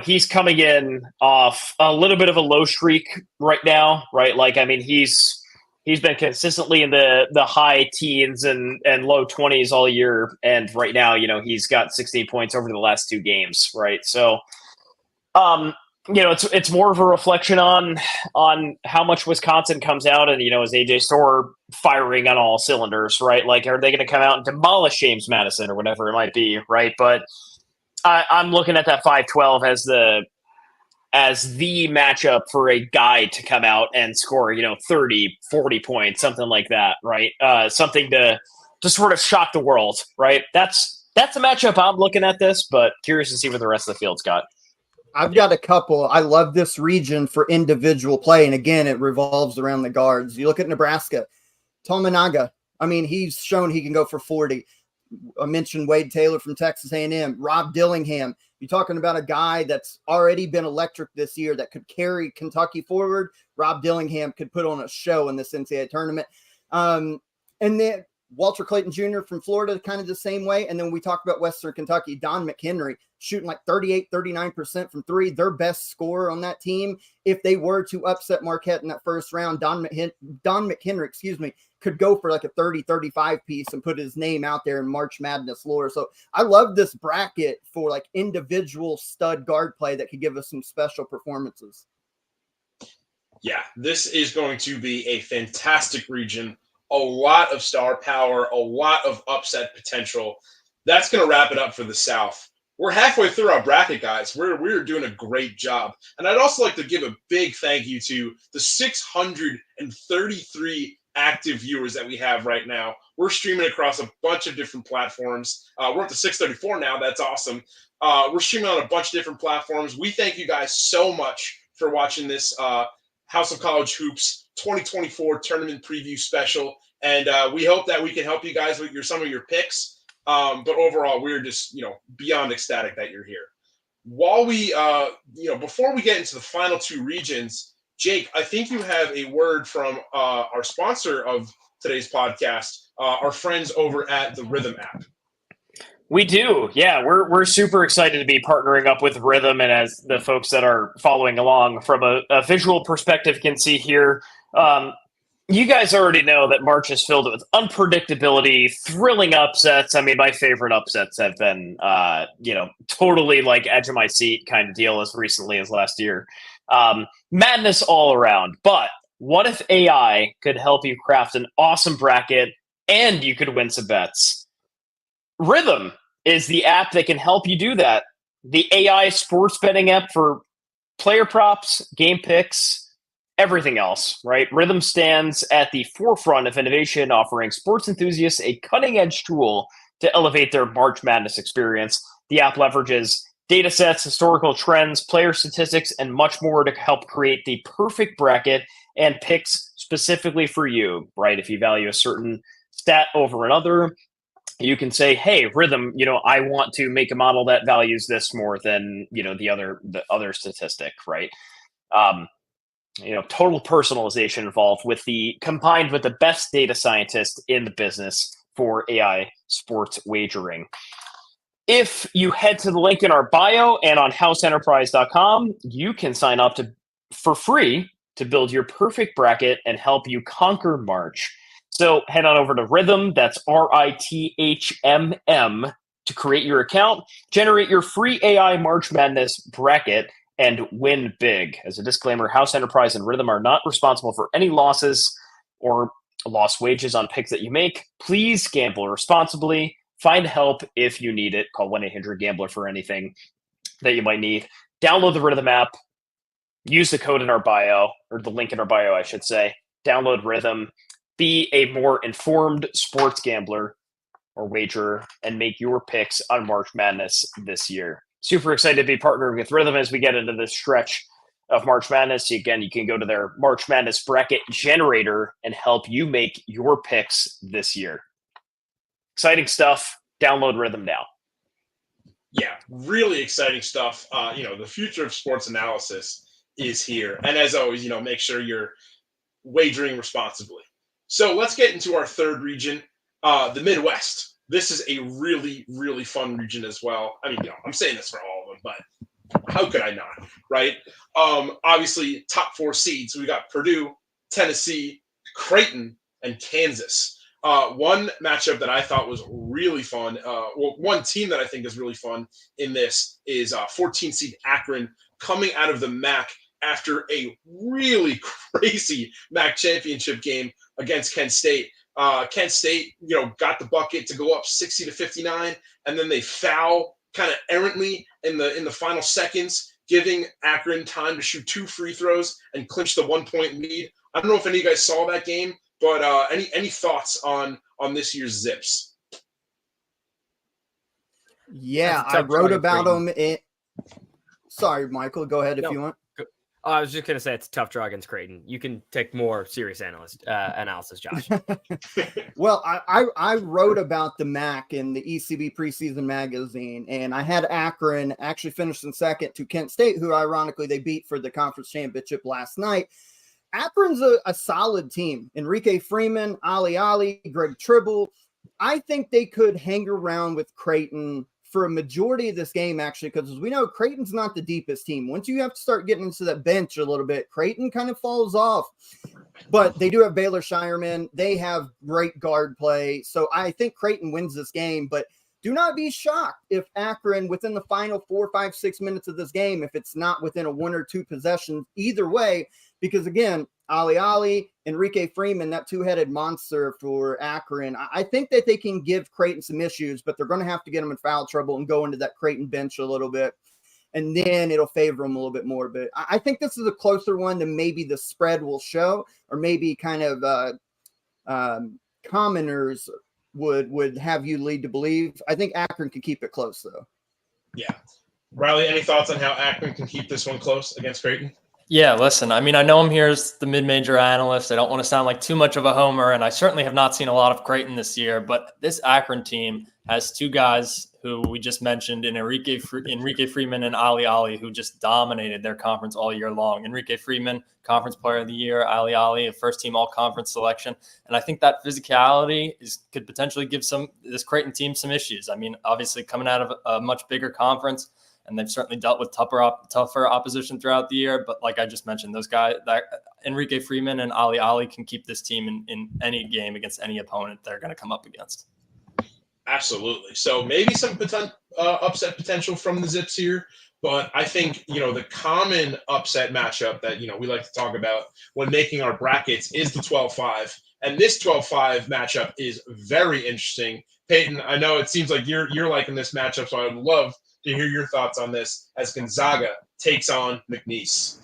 He's coming in off a little bit of a low streak right now, right? Like, I mean, he's been consistently in the high teens and low 20s all year. And right now, he's got 16 points over the last 2 games, right? So, it's more of a reflection on how much Wisconsin comes out and, is AJ Storr firing on all cylinders, right? Like, are they going to come out and demolish James Madison or whatever it might be, right? But I'm looking at that 5-12 as the matchup for a guy to come out and score, 30, 40 points, something like that, right? Something to sort of shock the world, right? That's a matchup I'm looking at this, but curious to see what the rest of the field's got. I've got a couple. I love this region for individual play, and again, it revolves around the guards. You look at Nebraska, Tominaga. I mean, he's shown he can go for 40. I mentioned Wade Taylor from Texas A&M, Rob Dillingham. You're talking about a guy that's already been electric this year that could carry Kentucky forward. Rob Dillingham could put on a show in this NCAA tournament. And then Walter Clayton Jr. from Florida, kind of the same way. And then we talk about Western Kentucky, Don McHenry shooting like 38, 39% from 3, their best scorer on that team. If they were to upset Marquette in that first round, Don McHenry, could go for like a 30, 35 piece and put his name out there in March Madness lore. So I love this bracket for like individual stud guard play that could give us some special performances. Yeah, this is going to be a fantastic region. A lot of star power, a lot of upset potential. That's going to wrap it up for the South. We're halfway through our bracket, guys. We're doing a great job. And I'd also like to give a big thank you to the 633 active viewers that we have right now. We're streaming across a bunch of different platforms. We're up to 634 now. That's awesome. We're streaming on a bunch of different platforms. We thank you guys so much for watching this House of College Hoops 2024 tournament preview special. And we hope that we can help you guys with some of your picks. But overall, we're just, beyond ecstatic that you're here. While we, before we get into the final 2 regions, Jake, I think you have a word from our sponsor of today's podcast, our friends over at the Rithmm app. We do. Yeah, we're super excited to be partnering up with Rithmm. And as the folks that are following along from a visual perspective can see here, you guys already know that March is filled with unpredictability, thrilling upsets. I mean, my favorite upsets have been, totally like edge of my seat kind of deal as recently as last year. Madness all around. But what if AI could help you craft an awesome bracket and you could win some bets? Rithmm is the app that can help you do that. The AI sports betting app for player props, game picks, everything else, right? Rithmm stands at the forefront of innovation, offering sports enthusiasts a cutting-edge tool to elevate their March Madness experience. The app leverages data sets, historical trends, player statistics, and much more to help create the perfect bracket and picks specifically for you, right? If you value a certain stat over another, you can say, hey, Rithmm, I want to make a model that values this more than, the other statistic, right? Total personalization involved combined with the best data scientist in the business for AI sports wagering. If you head to the link in our bio and on houseenterprise.com, you can sign up for free to build your perfect bracket and help you conquer March. So head on over to Rithmm, that's RITHMM, to create your account, generate your free AI March Madness bracket, and win big. As a disclaimer, House Enterprise and Rithmm are not responsible for any losses or lost wages on picks that you make. Please gamble responsibly. Find help if you need it. Call 1-800-GAMBLER for anything that you might need. Download the Rithmm app. Use the code in our bio, or the link in our bio, I should say. Download Rithmm. Be a more informed sports gambler or wagerer and make your picks on March Madness this year. Super excited to be partnering with Rithmm as we get into this stretch of March Madness. Again, you can go to their March Madness bracket generator and help you make your picks this year. Exciting stuff. Download Rithmm now. Yeah, really exciting stuff. The future of sports analysis is here. And as always, make sure you're wagering responsibly. So let's get into our third region, the Midwest. This is a really, really fun region as well. I mean, I'm saying this for all of them, but how could I not, right? Obviously, top 4 seeds. We got Purdue, Tennessee, Creighton, and Kansas. One matchup that I thought was really fun, one team that I think is really fun in this is 14 seed Akron coming out of the MAC after a really crazy MAC championship game against Kent State. Kent State, got the bucket to go up 60-59, and then they foul kind of errantly in the final seconds, giving Akron time to shoot 2 free throws and clinch the 1-point lead. I don't know if any of you guys saw that game, but any thoughts on this year's Zips? Yeah, I wrote about them. Sorry, Michael, go ahead if you want. I was just going to say it's a tough draw against Creighton. You can take more serious analysis, Josh. Well, I wrote about the MAC in the ECB preseason magazine, and I had Akron actually finish in second to Kent State, who ironically they beat for the conference championship last night. Akron's a solid team. Enrique Freeman, Ali, Greg Tribble. I think they could hang around with Creighton for a majority of this game, actually, because as we know, Creighton's not the deepest team. Once you have to start getting into that bench a little bit, Creighton kind of falls off. But they do have Baylor Shireman. They have great guard play. So I think Creighton wins this game, but do not be shocked if Akron, within the final 4, 5, 6 minutes of this game, if it's not within a 1 or 2 possessions, either way, because again, Ali, Enrique Freeman, that 2-headed monster for Akron, I think that they can give Creighton some issues, but they're going to have to get them in foul trouble and go into that Creighton bench a little bit, and then it'll favor them a little bit more. But I think this is a closer one than maybe the spread will show, or maybe kind of commoners would have you lead to believe. I think Akron can keep it close, though. Yeah. Riley, any thoughts on how Akron can keep this one close against Creighton? Yeah, listen, I mean, I know I'm here as the mid-major analyst. I don't want to sound like too much of a homer, and I certainly have not seen a lot of Creighton this year, but this Akron team has 2 guys who we just mentioned, in Enrique Freeman and Ali, who just dominated their conference all year long. Enrique Freeman, Conference Player of the Year, Ali, a first-team all-conference selection, and I think that physicality could potentially give this Creighton team some issues. I mean, obviously coming out of a much bigger conference, and they've certainly dealt with tougher opposition throughout the year. But like I just mentioned, those guys, Enrique Freeman and Ali can keep this team in any game against any opponent they're going to come up against. Absolutely. So maybe some upset potential from the Zips here. But I think, the common upset matchup that, we like to talk about when making our brackets is the 12-5. And this 12-5 matchup is very interesting. Peyton, I know it seems like you're liking this matchup, so I would love to hear your thoughts on this as Gonzaga takes on McNeese.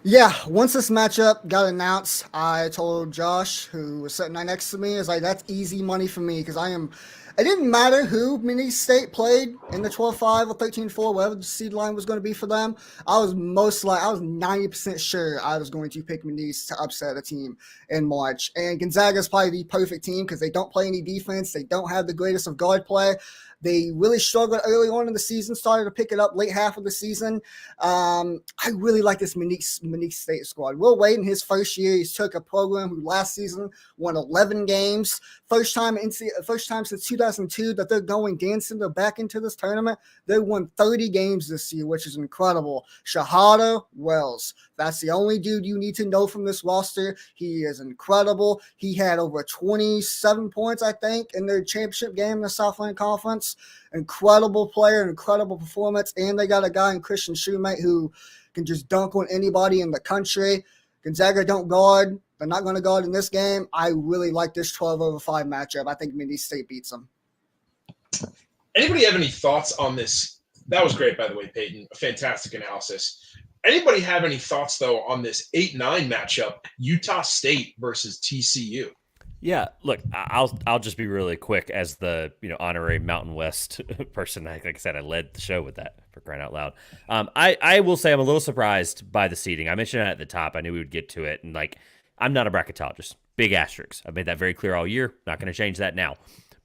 Yeah, once this matchup got announced, I told Josh, who was sitting right next to me, is like, that's easy money for me, because it didn't matter who McNeese State played in the 12-5 or 13-4, whatever the seed line was going to be for them. I was 90% sure I was going to pick McNeese to upset a team in March. And Gonzaga is probably the perfect team because they don't play any defense. They don't have the greatest of guard play. They really struggled early on in the season, started to pick it up late half of the season. I really like this Monique State squad. Will Wade in his first year, he's took a program who last season won 11 games. First time since 2002 that they're going dancing. They're back into this tournament. They won 30 games this year, which is incredible. Shahada Wells. That's the only dude you need to know from this roster. He is incredible. He had over 27 points, I think, in their championship game in the Southland Conference. Incredible player, incredible performance. And they got a guy in Christian Shoemate who can just dunk on anybody in the country. Gonzaga don't guard. They're not going to guard in this game. I really like this 12-5 matchup. I think Mini State beats them. Anybody have any thoughts on this? That was great, by the way, Peyton. A fantastic analysis. Anybody have any thoughts, though, on this 8-9 matchup, Utah State versus TCU? Yeah, look, I'll just be really quick as the honorary Mountain West person. Like I said, I led the show with that, for crying out loud. I will say I'm a little surprised by the seeding. I mentioned it at the top. I knew we would get to it, and I'm not a bracketologist. Big asterisks. I've made that very clear all year. Not going to change that now.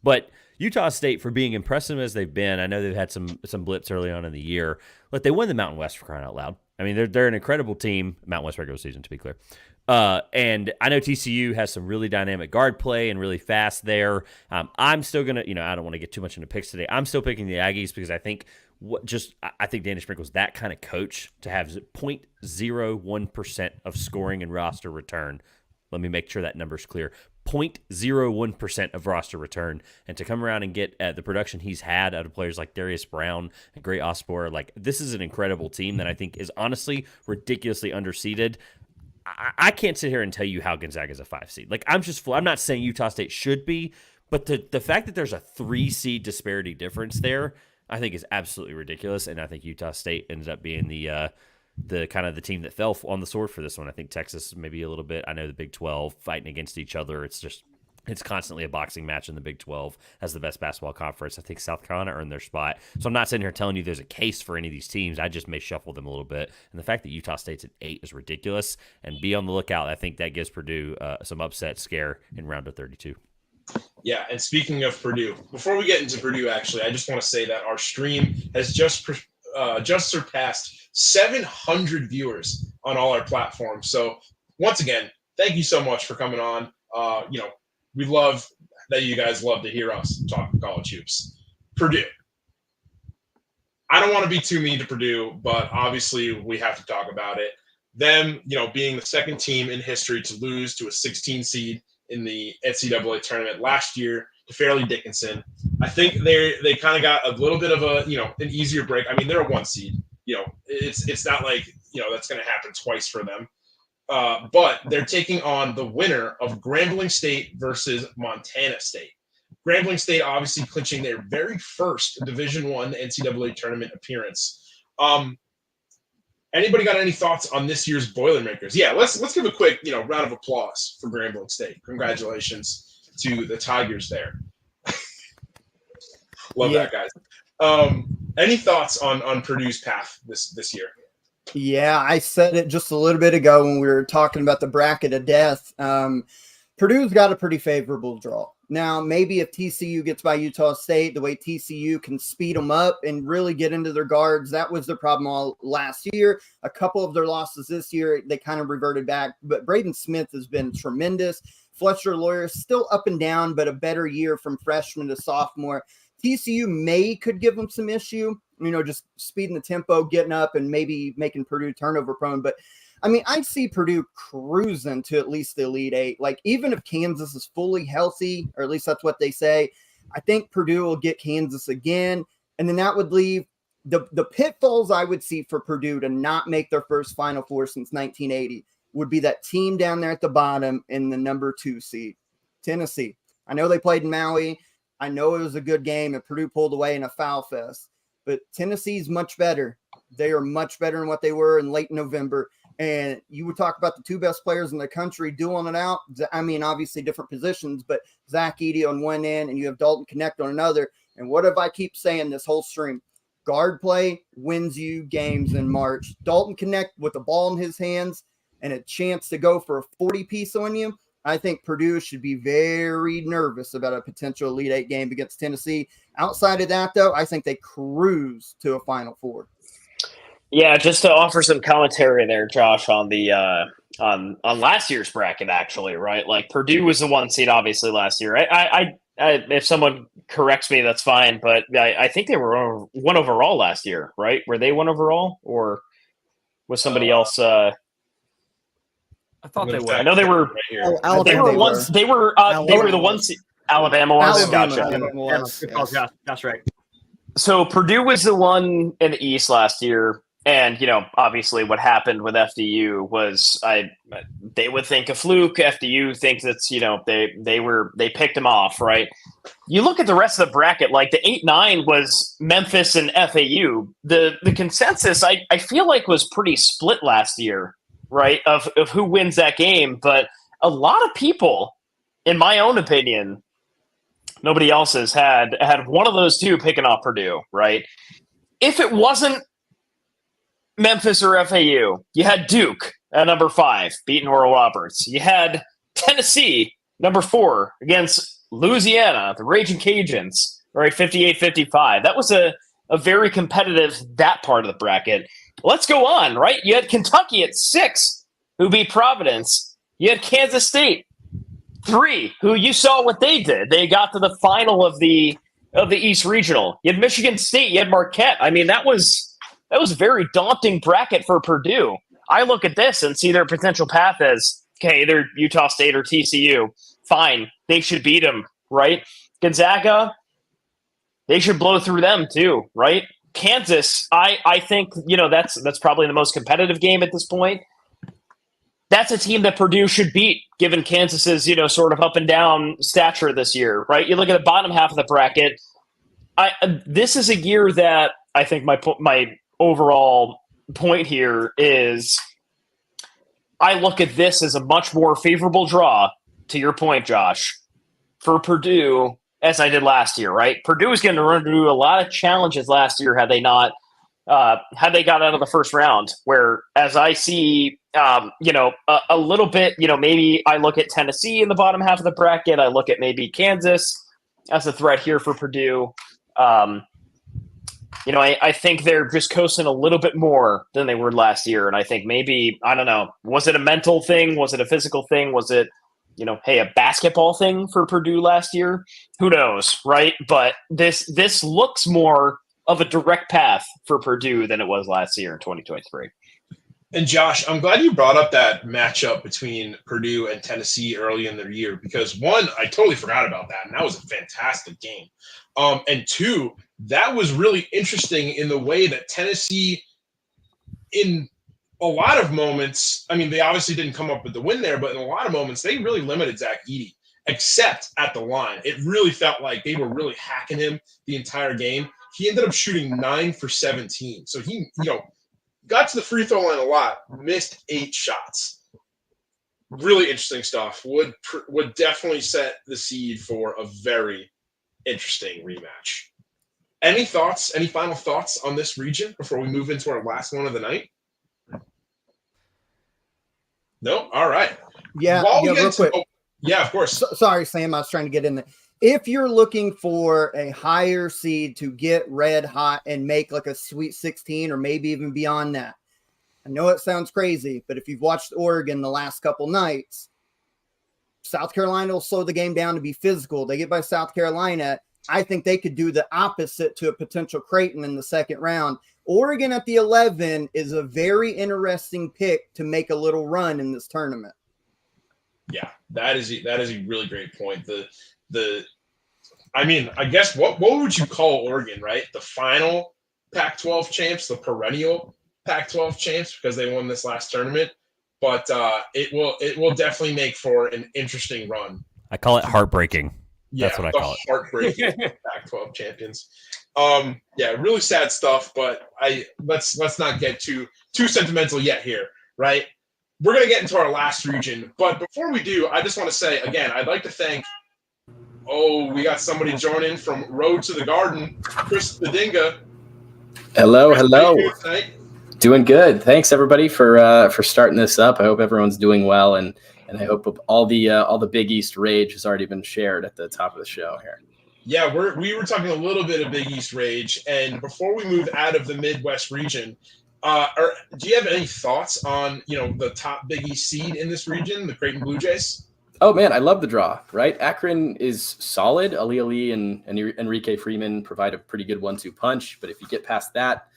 But Utah State, for being impressive as they've been, I know they've had some blips early on in the year. Look, they won the Mountain West, for crying out loud. I mean, they're an incredible team. Mountain West regular season, to be clear. And I know TCU has some really dynamic guard play and really fast there. I'm still gonna, I don't want to get too much into picks today. I'm still picking the Aggies because I think Danny Sprinkle's that kind of coach to have 0.01% of scoring and roster return. Let me make sure that number's clear. 0.01% of roster return, and to come around and get the production he's had out of players like Darius Brown and Gray Ospor, this is an incredible team that I think is honestly ridiculously underseeded. I can't sit here and tell you how Gonzaga is a 5 seed. I'm not saying Utah State should be, but the fact that there's a 3 seed disparity difference there, I think is absolutely ridiculous. And I think Utah State ends up being the kind of the team that fell on the sword for this one. I think Texas maybe a little bit. I know the Big 12 fighting against each other. It's constantly a boxing match in the Big 12 as the best basketball conference. I think South Carolina earned their spot. So I'm not sitting here telling you there's a case for any of these teams. I just may shuffle them a little bit. And the fact that Utah State's at 8 is ridiculous. And be on the lookout. I think that gives Purdue some upset scare in round of 32. Yeah, and speaking of Purdue, before we get into Purdue, actually, I just want to say that our stream has just surpassed 700 viewers on all our platforms. So once again, thank you so much for coming on. We love that you guys love to hear us talk college hoops. Purdue. I don't want to be too mean to Purdue, but obviously we have to talk about it. Them, being the second team in history to lose to a 16 seed in the NCAA tournament last year to Fairleigh Dickinson. I think they kind of got a little bit of an easier break. I mean, they're a 1 seed. It's not like, that's going to happen twice for them. But they're taking on the winner of Grambling State versus Montana State. Grambling State obviously clinching their very first Division I NCAA tournament appearance. Anybody got any thoughts on this year's Boilermakers? Yeah, let's give a quick round of applause for Grambling State. Congratulations to the Tigers there. Love that, guys. Any thoughts on Purdue's path this year? Yeah, I said it just a little bit ago when we were talking about the bracket of death. Purdue's got a pretty favorable draw. Now, maybe if TCU gets by Utah State, the way TCU can speed them up and really get into their guards, that was their problem all last year. A couple of their losses this year, they kind of reverted back. But Braden Smith has been tremendous. Fletcher Lawyer still up and down, but a better year from freshman to sophomore. TCU could give them some issue, just speeding the tempo, getting up, and maybe making Purdue turnover prone. But I mean, I see Purdue cruising to at least the Elite Eight. Even if Kansas is fully healthy, or at least that's what they say, I think Purdue will get Kansas again. And then that would leave the pitfalls I would see for Purdue to not make their first Final Four since 1980 would be that team down there at the bottom in the number 2 seed, Tennessee. I know they played in Maui. I know it was a good game and Purdue pulled away in a foul fest, but Tennessee's much better. They are much better than what they were in late November. And you would talk about the 2 best players in the country dueling it out. I mean, obviously different positions, but Zach Edey on one end and you have Dalton Connect on another. And what if I keep saying this whole stream? Guard play wins you games in March. Dalton Connect with the ball in his hands and a chance to go for a 40-piece on you. I think Purdue should be very nervous about a potential Elite Eight game against Tennessee. Outside of that, though, I think they cruise to a Final Four. Yeah, just to offer some commentary there, Josh, on the on last year's bracket, actually, right? Like Purdue was the 1 seed, obviously, last year. I if someone corrects me, that's fine, but I think they were 1 overall last year, right? Were they 1 overall, or was somebody else? I thought they were. I know they were. Right here. Oh, They Alabama. were once. They were the 1 seed. Alabama was. Gotcha. Alabama was, Good call, yes. Josh. That's right. So Purdue was the 1 in the East last year, and obviously what happened with FDU was they would think a fluke. FDU thinks it's they picked them off, right? You look at the rest of the bracket, like the 8-9 was Memphis and FAU. The consensus I feel like was pretty split last year, right? Of who wins that game, but a lot of people, in my own opinion, nobody else has had one of those two picking off Purdue, right? If it wasn't Memphis or FAU, you had Duke at number 5, beating Oral Roberts. You had Tennessee, number 4, against Louisiana, the Raging Cajuns, right, 58-55. That was a very competitive, that part of the bracket. Let's go on, right? You had Kentucky at 6, who beat Providence. You had Kansas State, 3, who you saw what they did. They got to the final of the East Regional. You had Michigan State. You had Marquette. I mean, that was a very daunting bracket for Purdue. I look at this and see their potential path as, okay, either Utah State or TCU. Fine. They should beat them, right? Gonzaga, they should blow through them too, right? Kansas, I think, that's probably the most competitive game at this point. That's a team that Purdue should beat, given Kansas's, sort of up and down stature this year, right? You look at the bottom half of the bracket. This is a year that I think my overall point here is I look at this as a much more favorable draw, to your point, Josh, for Purdue as I did last year, right? Purdue was going to run into a lot of challenges last year had they got out of the first round, where as I see, a little bit, maybe I look at Tennessee in the bottom half of the bracket. I look at maybe Kansas as a threat here for Purdue. I think they're just coasting a little bit more than they were last year. And I think maybe, I don't know, was it a mental thing? Was it a physical thing? Was it, a basketball thing for Purdue last year? Who knows, right? But this looks more of a direct path for Purdue than it was last year in 2023. And Josh, I'm glad you brought up that matchup between Purdue and Tennessee early in their year, because 1, I totally forgot about that, and that was a fantastic game. And 2, that was really interesting in the way that Tennessee, in a lot of moments, I mean, they obviously didn't come up with the win there, but in a lot of moments, they really limited Zach Edey, except at the line. It really felt like they were really hacking him the entire game. He ended up shooting 9 for 17. So he, got to the free throw line a lot, missed 8 shots. Really interesting stuff. Would definitely set the seed for a very interesting rematch. Any final thoughts on this region before we move into our last one of the night? No? All right. Yeah, real quick. Yeah, of course. Sorry, Sam. I was trying to get in there. If you're looking for a higher seed to get red hot and make like a Sweet 16 or maybe even beyond that, I know it sounds crazy, but if you've watched Oregon the last couple nights, South Carolina will slow the game down to be physical. They get by South Carolina. I think they could do the opposite to a potential Creighton in the second round. Oregon at the 11 is a very interesting pick to make a little run in this tournament. Yeah, that is a really great point. I guess what would you call Oregon, right? The final Pac-12 champs, the perennial Pac-12 champs, because they won this last tournament. But it will definitely make for an interesting run. I call it heartbreaking. Yeah, that's what I call it. Heartbreaking Pac-12 champions. Really sad stuff. But let's not get too sentimental yet here, right? We're gonna get into our last region, but before we do, I just want to say again, I'd like to thank. Oh, we got somebody joining from Road to the Garden, Chris the Dinga. Hello. Tonight? Doing good. Thanks everybody for starting this up. I hope everyone's doing well and and I hope all the Big East rage has already been shared at the top of the show here. Yeah, we were talking a little bit of Big East rage, and before we move out of the Midwest region, do you have any thoughts on the top Big East seed in this region, the Creighton Blue Jays? Oh man, I love the draw. Right, Akron is solid. Ali and Enrique Freeman provide a pretty good 1-2 punch, but if you get past that,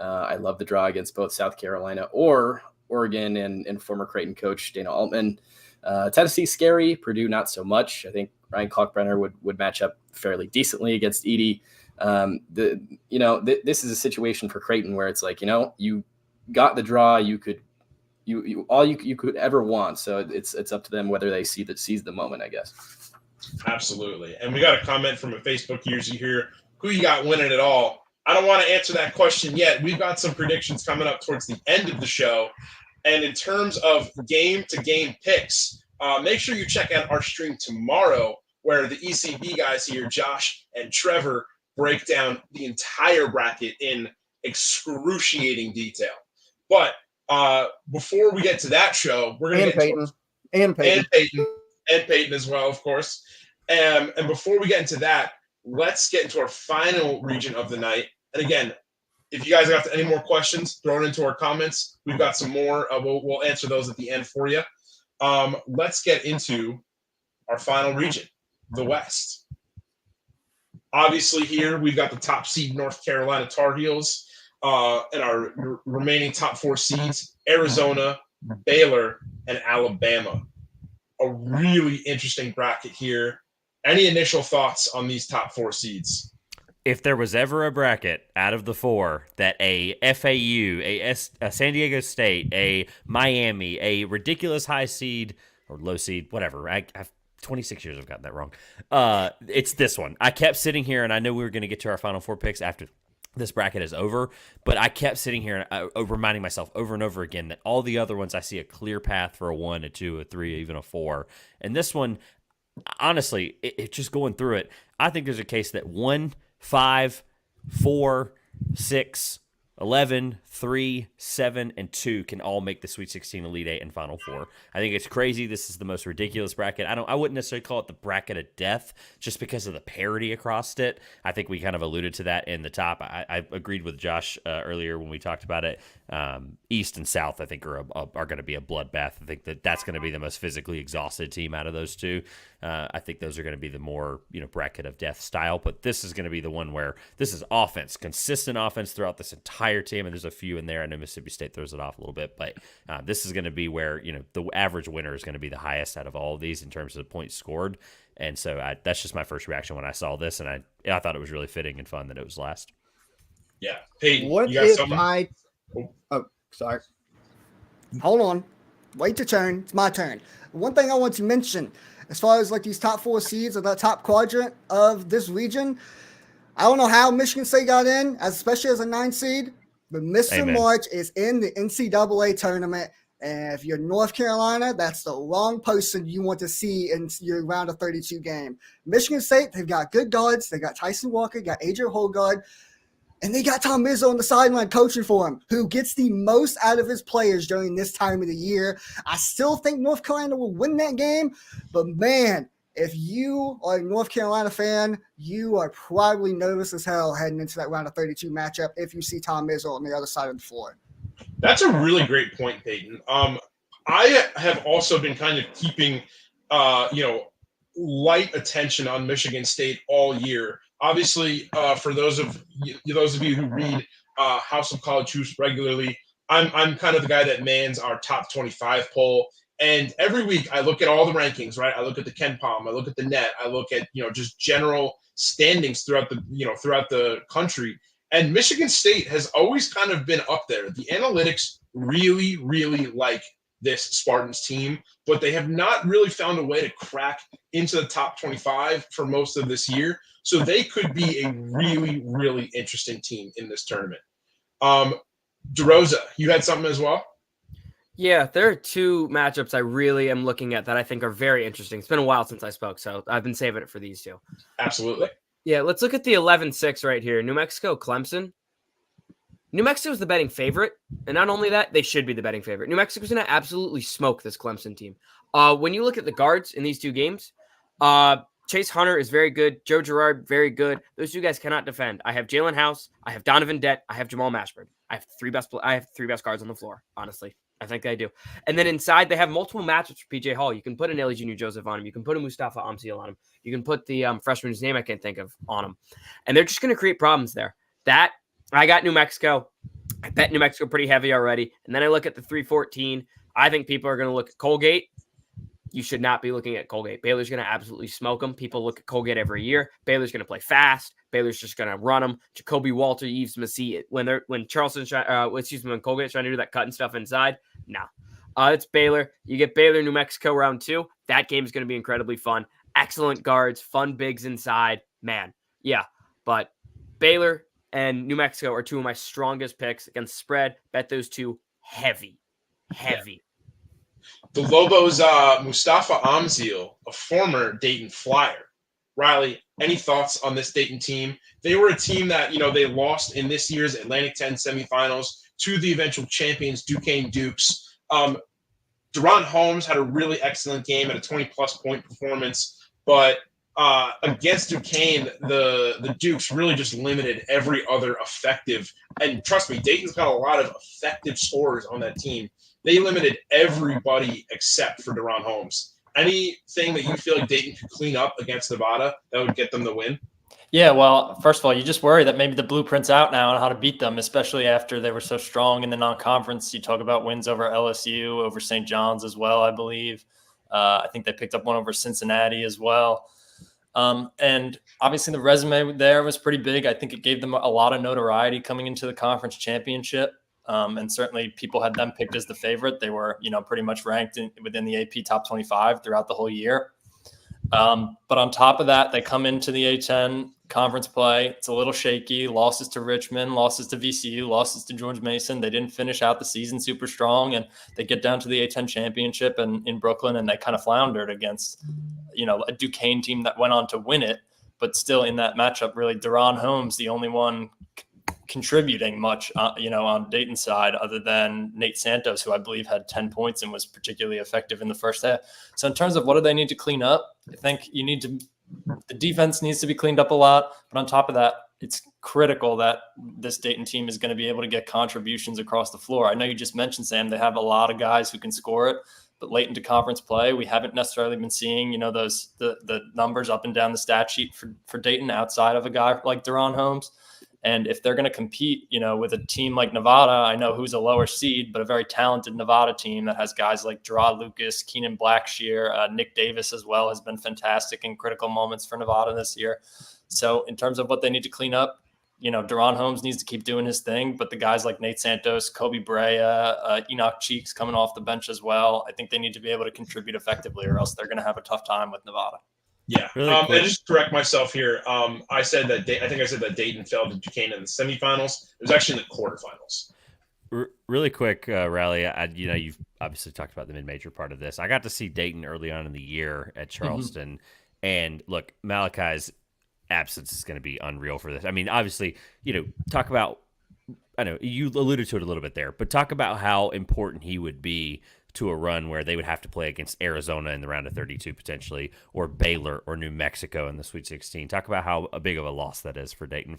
I love the draw against both South Carolina or Oregon and former Creighton coach Dana Altman. Tennessee's scary. Purdue not so much. I think Ryan Kalkbrenner would match up fairly decently against Edey. This is a situation for Creighton where it's like, you got the draw, you could ever want. So it's up to them whether they seize the moment, I guess. Absolutely. And we got a comment from a Facebook user here. Who you got winning it all? I don't want to answer that question yet. We've got some predictions coming up towards the end of the show. And in terms of game-to-game picks, make sure you check out our stream tomorrow where the ECB guys here, Josh and Trevor, break down the entire bracket in excruciating detail. But before we get to that show, we're going to get Peyton as well, of course. And before we get into that, let's get into our final region of the night. And again, if you guys got any more questions, throw it into our comments. We've got some more. We'll answer those at the end for you. Let's get into our final region, the West. Obviously, here we've got the top seed North Carolina Tar Heels and our remaining top 4 seeds, Arizona, Baylor, and Alabama. A really interesting bracket here. Any initial thoughts on these top 4 seeds? If there was ever a bracket out of the 4 that a FAU, a San Diego State, a Miami, a ridiculous high seed or low seed, whatever, I've 26 years I've gotten that wrong. It's this one. I kept sitting here, and I know we were going to get to our final 4 picks after this bracket is over, but I kept sitting here and reminding myself over and over again that all the other ones I see a clear path for a 1, a 2, a 3, even a 4. And this one, honestly, it just going through it, I think there's a case that 1, 5, 4, 6, 11, 3, 7, and 2 can all make the Sweet 16, Elite 8, and Final 4. I think it's crazy. This is the most ridiculous bracket. I wouldn't necessarily call it the bracket of death just because of the parity across it. I think we kind of alluded to that in the top. I agreed with Josh earlier when we talked about it. East and South, I think, are going to be a bloodbath. I think that's going to be the most physically exhausted team out of those two. I think those are going to be the more bracket of death style. But this is going to be the one where this is offense, consistent offense throughout this entire team. And there's a few in there. I know Mississippi State throws it off a little bit, but this is going to be where the average winner is going to be the highest out of all of these in terms of the points scored. And so that's just my first reaction when I saw this, and I thought it was really fitting and fun that it was last. Yeah, Peyton, what you got if something? Oh, sorry. Hold on. Wait your turn. It's my turn. One thing I want to mention, as far as like these top 4 seeds of that top quadrant of this region, I don't know how Michigan State got in, especially as a 9 seed, but Mr. Amen. March is in the NCAA tournament. And if you're North Carolina, that's the wrong person you want to see in your round of 32 game. Michigan State, they've got good guards. They got Tyson Walker, got Adrian Holgard, and they got Tom Izzo on the sideline coaching for him, who gets the most out of his players during this time of the year. I still think North Carolina will win that game, but man, if you are a North Carolina fan, you are probably nervous as hell heading into that round of 32 matchup if you see Tom Izzo on the other side of the floor. That's a really great point, Peyton. I have also been kind of keeping, light attention on Michigan State all year. Obviously, for those of you who read House of College Hoops regularly, I'm kind of the guy that mans our top 25 poll. And every week I look at all the rankings, right? I look at the Ken Palm, I look at the net, I look at just general standings throughout the country. And Michigan State has always kind of been up there. The analytics really, really like this Spartans team, but they have not really found a way to crack into the top 25 for most of this year. So they could be a really, really interesting team in this tournament. DeRosa, you had something as well? Yeah, there are 2 matchups I really am looking at that I think are very interesting. It's been a while since I spoke, so I've been saving it for these 2. Absolutely. Yeah, let's look at the 11-6 right here. New Mexico, Clemson. New Mexico's the betting favorite, and not only that, they should be the betting favorite. New Mexico's going to absolutely smoke this Clemson team. When you look at the guards in these two games, Chase Hunter is very good. Joe Girard, very good. Those two guys cannot defend. I have Jalen House. I have Donovan Dett. I have Jamal Mashburn. I have three best guards on the floor, honestly. I think I do. And then inside, they have multiple matchups for PJ Hall. You can put an Nelly Jr. Joseph on him. You can put a Mustafa Amsil on him. You can put the freshman whose name I can't think of on him. And they're just going to create problems there. I got New Mexico. I bet New Mexico pretty heavy already. And then I look at the 314. I think people are going to look at Colgate. You should not be looking at Colgate. Baylor's going to absolutely smoke them. People look at Colgate every year. Baylor's going to play fast. Baylor's just going to run them. Jacoby Walter, Yves Massey, when Colgate's trying to do that cutting stuff inside. No. It's Baylor. You get Baylor, New Mexico round 2. That game is going to be incredibly fun. Excellent guards, fun bigs inside. Man, yeah. But Baylor and New Mexico are two of my strongest picks against spread. Bet those two heavy. Yeah. The Lobos, Mustafa Amzil, a former Dayton Flyer. Riley, any thoughts on this Dayton team? They were a team that, they lost in this year's Atlantic 10 semifinals to the eventual champions, Duquesne Dukes. Deron Holmes had a really excellent game at a 20-plus point performance, but against Duquesne, the Dukes really just limited every other effective. And trust me, Dayton's got a lot of effective scorers on that team. They limited everybody except for Deron Holmes. Anything that you feel like Dayton could clean up against Nevada that would get them the win? Yeah, well, first of all, you just worry that maybe the blueprint's out now on how to beat them, especially after they were so strong in the non-conference. You talk about wins over LSU, over St. John's as well, I believe. I think they picked up one over Cincinnati as well. And obviously the resume there was pretty big. I think it gave them a lot of notoriety coming into the conference championship. And certainly people had them picked as the favorite. They were, pretty much ranked within the AP top 25 throughout the whole year. But on top of that, they come into the A10 conference play. It's a little shaky. Losses to Richmond, losses to VCU, losses to George Mason. They didn't finish out the season super strong, and they get down to the A10 championship in Brooklyn, and they kind of floundered against, a Duquesne team that went on to win it. But still in that matchup, really, Deron Holmes, the only one contributing much, on Dayton's side, other than Nate Santos, who I believe had 10 points and was particularly effective in the first half. So in terms of what do they need to clean up, I think the defense needs to be cleaned up a lot. But on top of that, it's critical that this Dayton team is going to be able to get contributions across the floor. I know you just mentioned, Sam, they have a lot of guys who can score it, but late into conference play, we haven't necessarily been seeing, the numbers up and down the stat sheet for Dayton outside of a guy like Deron Holmes. And if they're going to compete, with a team like Nevada, I know who's a lower seed, but a very talented Nevada team that has guys like Gerard Lucas, Keenan Blackshear, Nick Davis as well has been fantastic in critical moments for Nevada this year. So in terms of what they need to clean up, Deron Holmes needs to keep doing his thing, but the guys like Nate Santos, Kobe Brea, Enoch Cheeks coming off the bench as well, I think they need to be able to contribute effectively, or else they're going to have a tough time with Nevada. Yeah. And just correct myself here. I said that Dayton fell to Duquesne in the semifinals. It was actually in the quarterfinals. Really quick, Riley. You've obviously talked about the mid-major part of this. I got to see Dayton early on in the year at Charleston, and look, Malachi's absence is going to be unreal for this. I mean, obviously, talk about. I know you alluded to it a little bit there, but talk about how important he would be to a run where they would have to play against Arizona in the round of 32 potentially, or Baylor or New Mexico in the Sweet 16. Talk about how big of a loss that is for Dayton.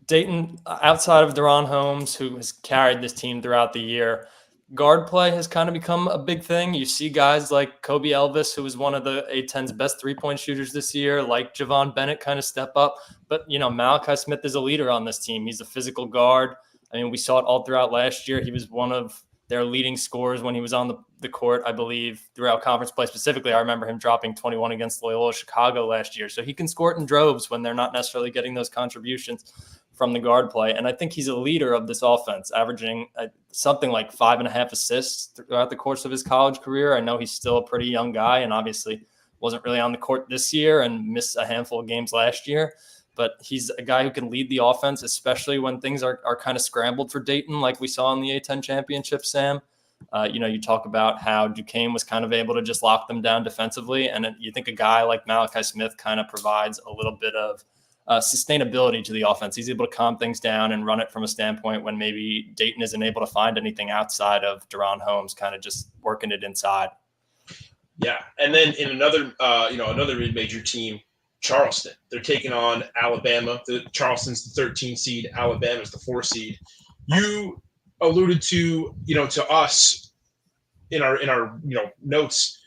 Dayton, outside of Deron Holmes, who has carried this team throughout the year, guard play has kind of become a big thing. You see guys like Kobe Elvis, who was one of the A10's best three-point shooters this year, like Javon Bennett kind of step up. But, Malachi Smith is a leader on this team. He's a physical guard. I mean, we saw it all throughout last year. He was one of their leading scorers when he was on the court, I believe, throughout conference play. Specifically, I remember him dropping 21 against Loyola Chicago last year. So he can score it in droves when they're not necessarily getting those contributions from the guard play. And I think he's a leader of this offense, averaging something like 5.5 assists throughout the course of his college career. I know he's still a pretty young guy and obviously wasn't really on the court this year and missed a handful of games last year. But he's a guy who can lead the offense, especially when things are kind of scrambled for Dayton, like we saw in the A10 championship, Sam. You talk about how Duquesne was kind of able to just lock them down defensively. And you think a guy like Malachi Smith kind of provides a little bit of sustainability to the offense. He's able to calm things down and run it from a standpoint when maybe Dayton isn't able to find anything outside of Deron Holmes, kind of just working it inside. Yeah, and then in another another mid-major team, Charleston. They're taking on Alabama. Charleston's the 13 seed. Alabama's the 4 seed. You alluded to to us in our notes.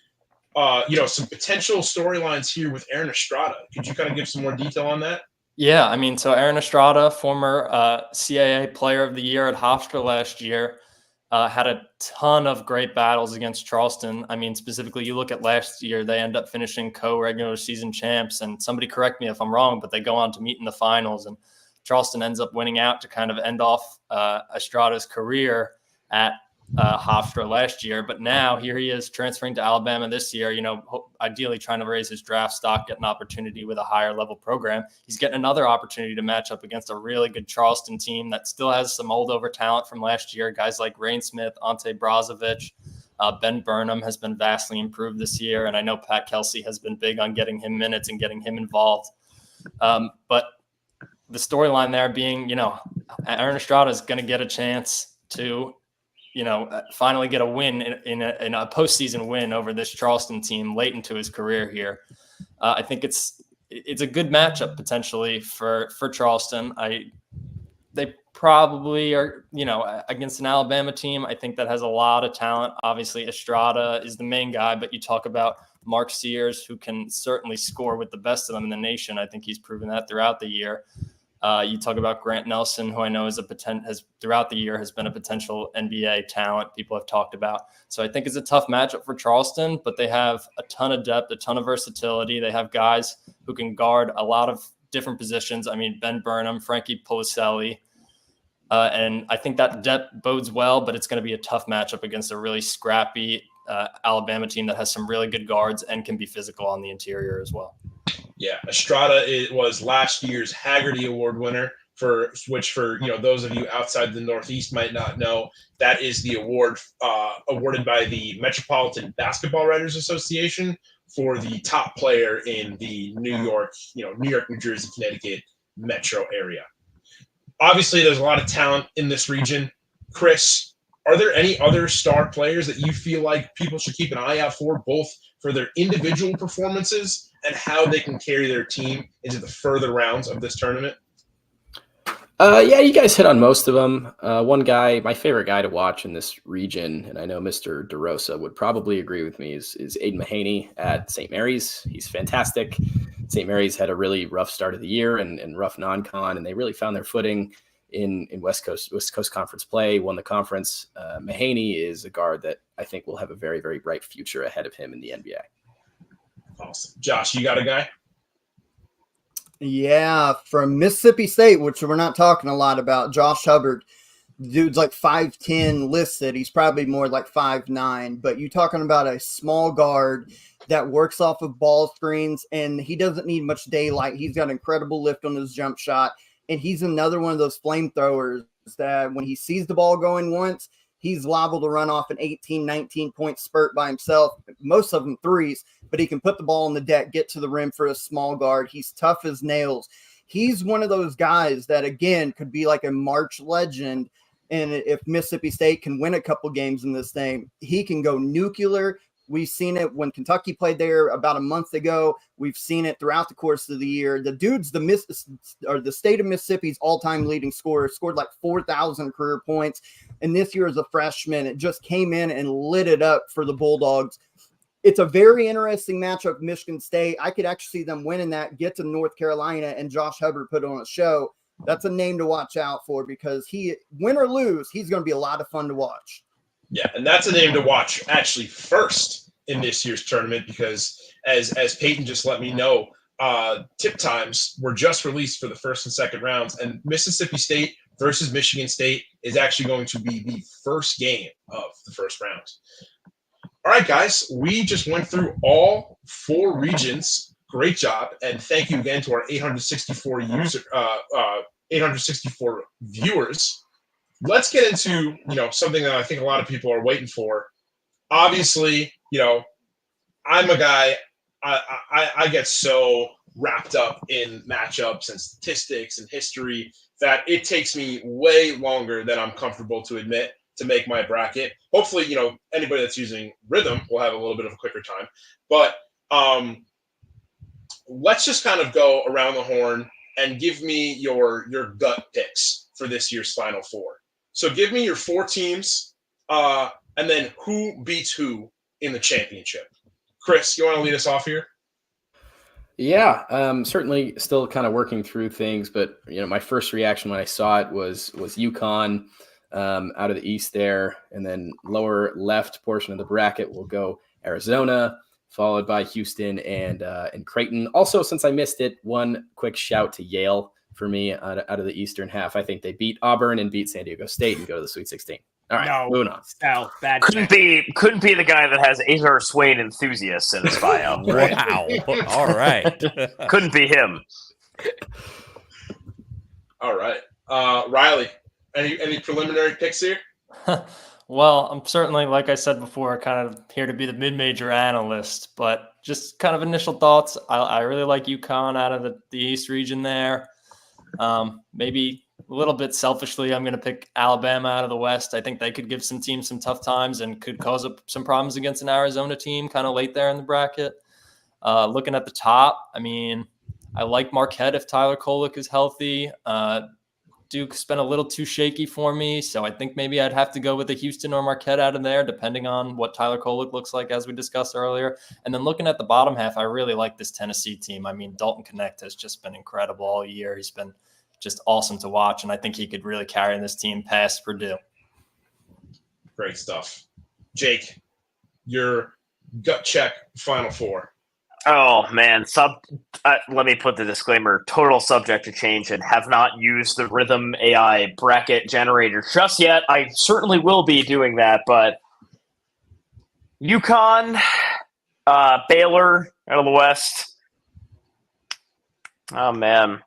Some potential storylines here with Aaron Estrada. Could you kind of give some more detail on that? Yeah, I mean, so Aaron Estrada, former CAA Player of the Year at Hofstra last year, had a ton of great battles against Charleston. I mean, specifically, you look at last year, they end up finishing co-regular season champs, and somebody correct me if I'm wrong, but they go on to meet in the finals, and Charleston ends up winning out to kind of end off Estrada's career at Hofstra last year. But now here he is transferring to Alabama this year, ideally trying to raise his draft stock, get an opportunity with a higher level program. He's getting another opportunity to match up against a really good Charleston team that still has some holdover talent from last year. Guys like Rain Smith, Ante Brozovic, Ben Burnham has been vastly improved this year. And I know Pat Kelsey has been big on getting him minutes and getting him involved. But the storyline there being, Aaron Estrada is going to get a chance to finally get a win in a postseason win over this Charleston team late into his career here. I think it's a good matchup potentially for Charleston. They probably are, against an Alabama team, I think that has a lot of talent. Obviously, Estrada is the main guy, but you talk about Mark Sears, who can certainly score with the best of them in the nation. I think he's proven that throughout the year. You talk about Grant Nelson, who I know has throughout the year has been a potential NBA talent people have talked about. So I think it's a tough matchup for Charleston, but they have a ton of depth, a ton of versatility. They have guys who can guard a lot of different positions. I mean, Ben Burnham, Frankie Policelli. And I think that depth bodes well, but it's going to be a tough matchup against a really scrappy Alabama team that has some really good guards and can be physical on the interior as well. Yeah, Estrada was last year's Haggerty Award winner, for those of you outside the Northeast might not know. That is the award awarded by the Metropolitan Basketball Writers Association for the top player in the New York, New Jersey, Connecticut metro area. Obviously, there's a lot of talent in this region. Chris, are there any other star players that you feel like people should keep an eye out for, both for their individual performances and how they can carry their team into the further rounds of this tournament? Yeah, you guys hit on most of them. One guy, my favorite guy to watch in this region, and I know Mr. DeRosa would probably agree with me, is Aiden Mahaney at St. Mary's. He's fantastic. St. Mary's had a really rough start of the year and rough non-con, and they really found their footing in West Coast Conference play, won the conference. Mahaney is a guard that I think will have a very, very bright future ahead of him in the NBA. Awesome. Josh, you got a guy? Yeah, from Mississippi State, which we're not talking a lot about, Josh Hubbard. Dude's like 5'10", listed. He's probably more like 5'9", but you're talking about a small guard that works off of ball screens, and he doesn't need much daylight. He's got incredible lift on his jump shot, and he's another one of those flamethrowers that when he sees the ball going once, he's liable to run off an 18, 19-point spurt by himself, most of them threes, but he can put the ball on the deck, get to the rim for a small guard. He's tough as nails. He's one of those guys that, again, could be like a March legend, and if Mississippi State can win a couple games in this thing, he can go nuclear. We've seen it when Kentucky played there about a month ago. We've seen it throughout the course of the year. The dude's the state of Mississippi's all-time leading scorer, scored like 4,000 career points. And this year as a freshman, it just came in and lit it up for the Bulldogs. It's a very interesting matchup with Michigan State. I could actually see them winning that, get to North Carolina, and Josh Hubbard put on a show. That's a name to watch out for because win or lose, he's going to be a lot of fun to watch. Yeah, and that's a name to watch actually first in this year's tournament because as Peyton just let me know, tip times were just released for the first and second rounds, and Mississippi State versus Michigan State is actually going to be the first game of the first round. All right, guys, we just went through all 4 regions. Great job, and thank you again to our 864 viewers. Let's get into something that I think a lot of people are waiting for. Obviously, I'm a guy. I get so wrapped up in matchups and statistics and history that it takes me way longer than I'm comfortable to admit to make my bracket. Hopefully, anybody that's using Rithmm will have a little bit of a quicker time. But let's just kind of go around the horn and give me your gut picks for this year's Final Four. So give me your 4 teams, and then who beats who in the championship. Chris, you want to lead us off here? Yeah, certainly still kind of working through things, but my first reaction when I saw it was UConn out of the East there, and then lower left portion of the bracket will go Arizona, followed by Houston and Creighton. Also, since I missed it, one quick shout to Yale for me out of the Eastern half. I think they beat Auburn and beat San Diego State and go to the Sweet 16. All right, moving on. Bad. Couldn't be the guy that has Azar Swain enthusiast in his bio. Right? Wow. All right. Couldn't be him. All right. Riley, any preliminary picks here? Well, I'm certainly, like I said before, kind of here to be the mid-major analyst, but just kind of initial thoughts. I really like UConn out of the East region there. Maybe a little bit selfishly, I'm going to pick Alabama out of the West. I think they could give some teams some tough times and could cause some problems against an Arizona team kind of late there in the bracket. Looking at the top, I mean, I like Marquette if Tyler Kolek is healthy. Duke's been a little too shaky for me, so I think maybe I'd have to go with a Houston or Marquette out of there, depending on what Tyler Kolek looks like, as we discussed earlier. And then looking at the bottom half, I really like this Tennessee team. I mean, Dalton Knecht has just been incredible all year. He's been just awesome to watch, and I think he could really carry this team past Purdue. Great stuff. Jake, your gut check Final Four. Oh, man. Let me put the disclaimer, total subject to change, and have not used the Rithmm AI bracket generator just yet. I certainly will be doing that, but UConn, Baylor out of the West. Oh, man.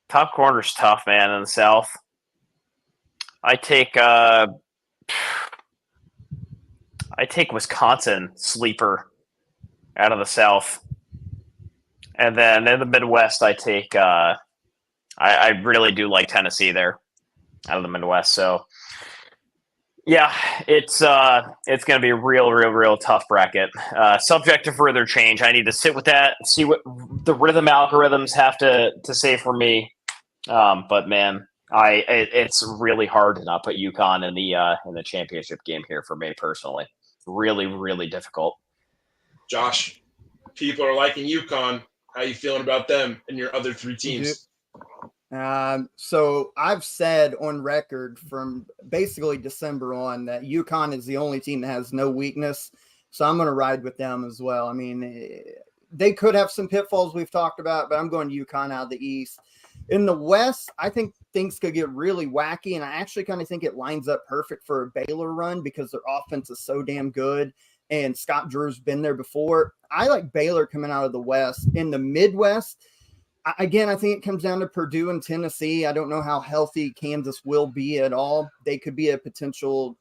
Top corner's tough, man, in the South. I take Wisconsin, sleeper, out of the South. And then in the Midwest, I take I really do like Tennessee there out of the Midwest. So yeah, it's going to be a real tough bracket. Subject to further change. I need to sit with that, see what the Rithmm algorithms have to say for me. But man, it's really hard to not put UConn in the championship game here for me personally. Really difficult. Josh, people are liking UConn. How you feeling about them and your other 3 teams? So I've said on record from basically December on that UConn is the only team that has no weakness. So I'm going to ride with them as well. I mean, they could have some pitfalls we've talked about, but I'm going UConn out of the East. In the West, I think things could get really wacky, and I actually kind of think it lines up perfect for a Baylor run because their offense is so damn good. And Scott Drew's been there before. I like Baylor coming out of the West. In the Midwest, again, I think it comes down to Purdue and Tennessee. I don't know how healthy Kansas will be at all. They could be a potential,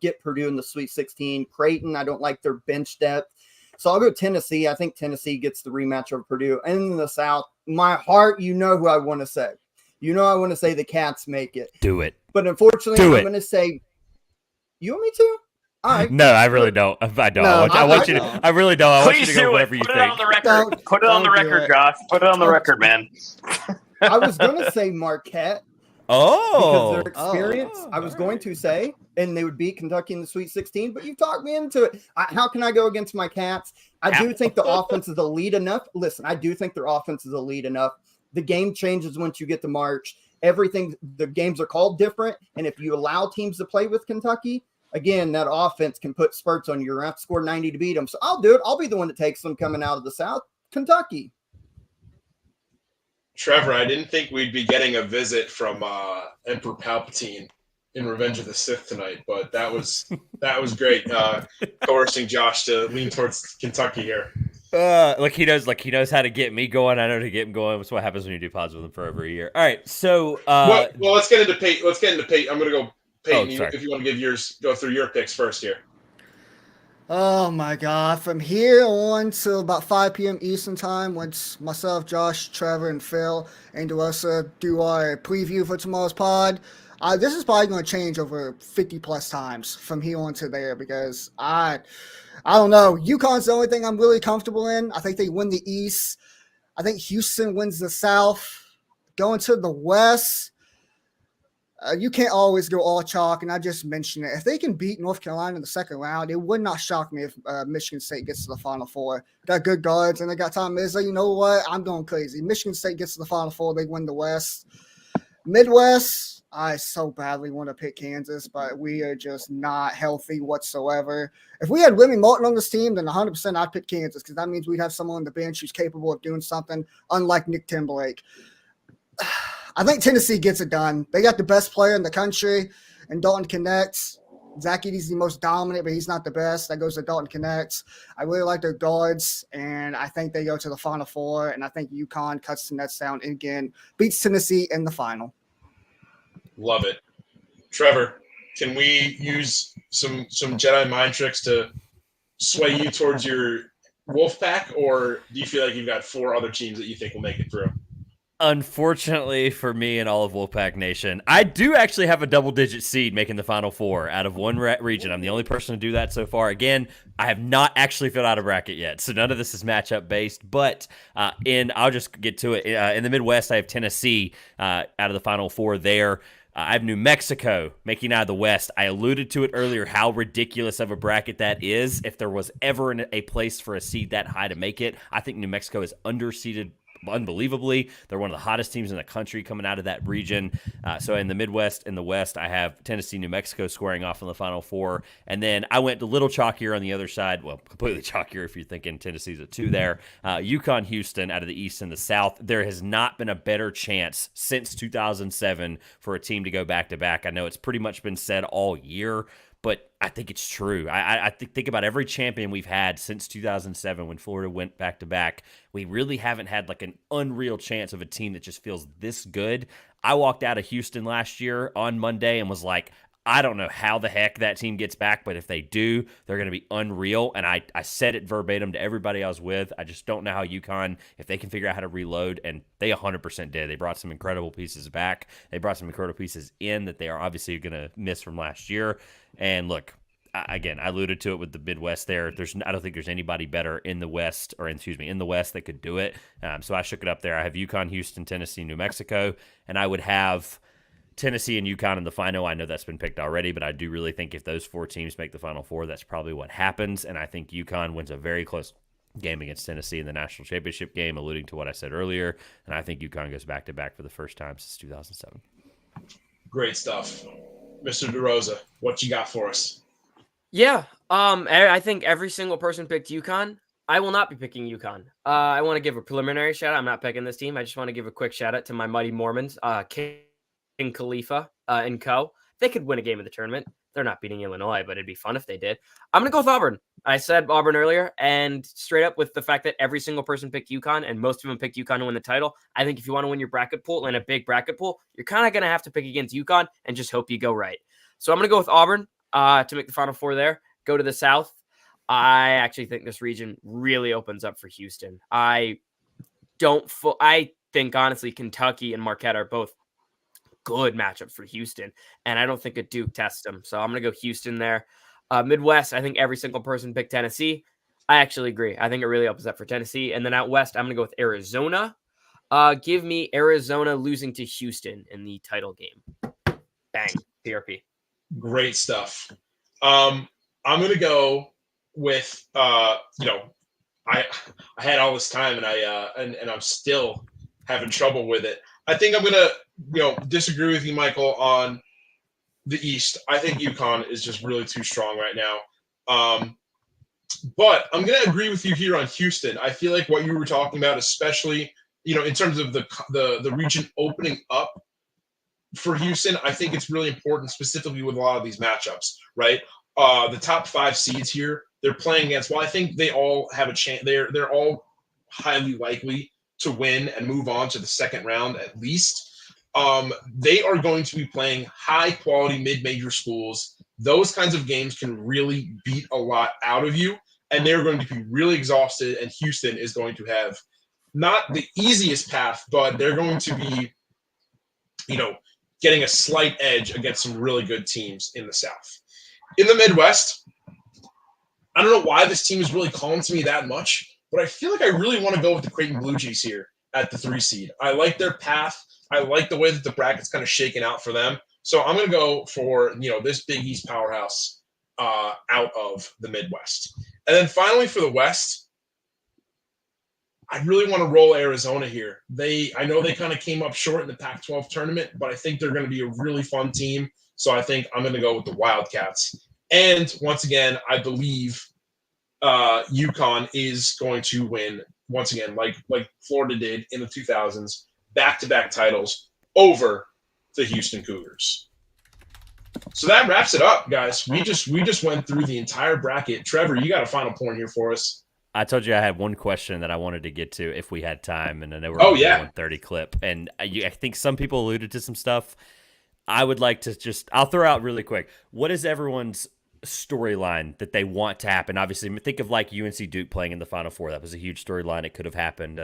get Purdue in the Sweet 16. Creighton, I don't like their bench depth. So I'll go Tennessee. I think Tennessee gets the rematch of Purdue. And in the South, my heart, who I want to say. I want to say the Cats make it. Do it. But unfortunately, I'm going to say, you want me to? All right. No, I really don't. I don't. No, I want you to. I really don't. I want you to go whatever you think. Put it on the record. Put it on the record, Josh. Put it on the record, man. I was going to say Marquette. Oh. Because their experience, I was going to say, and they would beat Kentucky in the Sweet 16, but you talked me into it. How can I go against my Cats? I do think the offense is elite enough. Listen, I do think their offense is elite enough. The game changes once you get to March. The games are called different, and if you allow teams to play with Kentucky, again, that offense can put spurts on you. You're going to have to score 90 to beat them. So I'll do it. I'll be the one that takes them coming out of the South. Kentucky. Trevor, I didn't think we'd be getting a visit from Emperor Palpatine in Revenge of the Sith tonight, but that was great. Coercing Josh to lean towards Kentucky here. He knows how to get me going. I know how to get him going. That's what happens when you do pods with him for over a year. All right, so well, let's get into Peyton. I'm going to go Peyton. If you want to give yours, go through your picks first here. Oh my God. From here on to about 5 p.m. Eastern time, once myself, Josh, Trevor, and Phil and Delissa do our preview for tomorrow's pod, this is probably going to change over 50 plus times from here on to there because I don't know. UConn's the only thing I'm really comfortable in. I think they win the East. I think Houston wins the South. Going to the West, you can't always go all chalk, and I just mentioned it. If they can beat North Carolina in the second round, it would not shock me if Michigan State gets to the Final Four. Got good guards, and they got Tom Izzo. You know what? I'm going crazy. Michigan State gets to the Final Four. They win the West. Midwest, I so badly want to pick Kansas, but we are just not healthy whatsoever. If we had Remy Martin on this team, then 100% I'd pick Kansas because that means we'd have someone on the bench who's capable of doing something, unlike Nick Timberlake. I think Tennessee gets it done. They got the best player in the country, and Dalton Connects. Zach Edey's the most dominant, but he's not the best. That goes to Dalton Connects. I really like their guards, and I think they go to the Final Four, and I think UConn cuts the nets down and again, beats Tennessee in the final. Love it. Trevor, can we use some Jedi mind tricks to sway you towards your Wolfpack, or do you feel like you've got 4 other teams that you think will make it through? Unfortunately for me and all of Wolfpack Nation, I do actually have a double-digit seed making the Final Four out of one region. I'm the only person to do that so far. Again, I have not actually filled out a bracket yet, so none of this is matchup-based. But I'll just get to it. In the Midwest, I have Tennessee out of the Final Four there. I have New Mexico making out of the West. I alluded to it earlier how ridiculous of a bracket that is. If there was ever a place for a seed that high to make it, I think New Mexico is underseeded unbelievably. They're one of the hottest teams in the country coming out of that region. So in the Midwest and the West, I have Tennessee, New Mexico squaring off in the Final Four. And then I went a little chalkier on the other side. Well, completely chalkier if you're thinking Tennessee's a 2 there. UConn, Houston out of the East and the South. There has not been a better chance since 2007 for a team to go back-to-back. I know it's pretty much been said all year, but I think it's true. I think about every champion we've had since 2007 when Florida went back-to-back. We really haven't had like an unreal chance of a team that just feels this good. I walked out of Houston last year on Monday and was like, I don't know how the heck that team gets back, but if they do, they're going to be unreal. And I said it verbatim to everybody I was with. I just don't know how UConn, if they can figure out how to reload, and they 100% did. They brought some incredible pieces back. They brought some incredible pieces in that they are obviously going to miss from last year. And look, again, I alluded to it with the Midwest there. I don't think there's anybody better in the West, in the West that could do it. So I shook it up there. I have UConn, Houston, Tennessee, New Mexico, and I would have Tennessee and UConn in the final. I know that's been picked already, but I do really think if those 4 teams make the Final Four, that's probably what happens. And I think UConn wins a very close game against Tennessee in the national championship game, alluding to what I said earlier. And I think UConn goes back-to-back for the first time since 2007. Great stuff. Mr. DeRosa, what you got for us? Yeah, I think every single person picked UConn. I will not be picking UConn. I want to give a preliminary shout out. I'm not picking this team. I just want to give a quick shout out to my mighty Mormons, King Khalifa and co. They could win a game of the tournament. They're not beating Illinois, but it'd be fun if they did. I'm going to go with Auburn. I said Auburn earlier, and straight up with the fact that every single person picked UConn, and most of them picked UConn to win the title, I think if you want to win your bracket pool and a big bracket pool, you're kind of going to have to pick against UConn and just hope you go right. So I'm going to go with Auburn to make the Final Four there. Go to the South. I actually think this region really opens up for Houston. I think, honestly, Kentucky and Marquette are both good matchups for Houston, and I don't think a Duke tests them. So I'm going to go Houston there. Midwest, I think every single person picked Tennessee. I actually agree. I think it really opens up for Tennessee. And then out West, I'm going to go with Arizona. Give me Arizona losing to Houston in the title game. Bang. TRP. Great stuff. I'm going to go with, I had all this time and and I'm still having trouble with it. I think I'm going to, disagree with you, Michael, on the East. I think UConn is just really too strong right now. But I'm going to agree with you here on Houston. I feel like what you were talking about, especially, in terms of the region opening up for Houston, I think it's really important, specifically with a lot of these matchups, right? The top 5 seeds here, they're playing against, I think they all have a chance. They're all highly likely to win and move on to the second round at least. They are going to be playing high-quality mid-major schools those kinds of games can really beat a lot out of you, and they're going to be really exhausted, and Houston is going to have not the easiest path, but they're going to be, getting a slight edge against some really good teams in the South. In the Midwest, I don't know why this team is really calling to me that much, but I feel like I really want to go with the Creighton Blue Jays here at the 3 seed. I like their path. I like the way that the bracket's kind of shaken out for them. So I'm going to go for, this Big East powerhouse out of the Midwest. And then finally for the West, I really want to roll Arizona here. I know they kind of came up short in the Pac-12 tournament, but I think they're going to be a really fun team. So I think I'm going to go with the Wildcats. And once again, I believe UConn is going to win once again, like Florida did in the 2000s, back-to-back titles over the Houston Cougars. So that wraps it up, guys. We just went through the entire bracket. Trevor, you got a final point here for us. I told you I had one question that I wanted to get to if we had time, and I know we're on the 130 clip, and I think some people alluded to some stuff. I would like to I'll throw out really quick. What is everyone's storyline that they want to happen? Obviously, think of like UNC Duke playing in the Final Four. That was a huge storyline. It could have happened.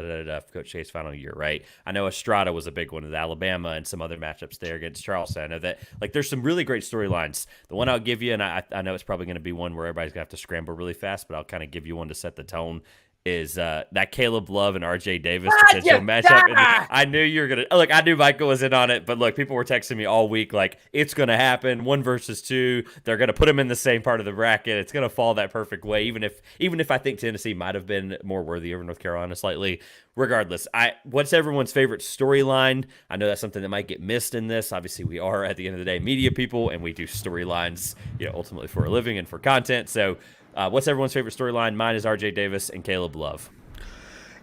Coach Shay's final year, right? I know Estrada was a big one with Alabama and some other matchups there against Charleston. I know that there's some really great storylines. The one I'll give you, and I know it's probably going to be one where everybody's going to have to scramble really fast, but I'll kind of give you one to set the tone. Is that Caleb Love and RJ Davis potential matchup. And I knew you were going to – look, I knew Michael was in on it, but look, people were texting me all week like, it's going to happen, 1 versus 2. They're going to put them in the same part of the bracket. It's going to fall that perfect way, even if I think Tennessee might have been more worthy over North Carolina slightly. Regardless, what's everyone's favorite storyline? I know that's something that might get missed in this. Obviously, we are, at the end of the day, media people, and we do storylines ultimately for a living and for content. So – what's everyone's favorite storyline? Mine is RJ Davis and Caleb Love.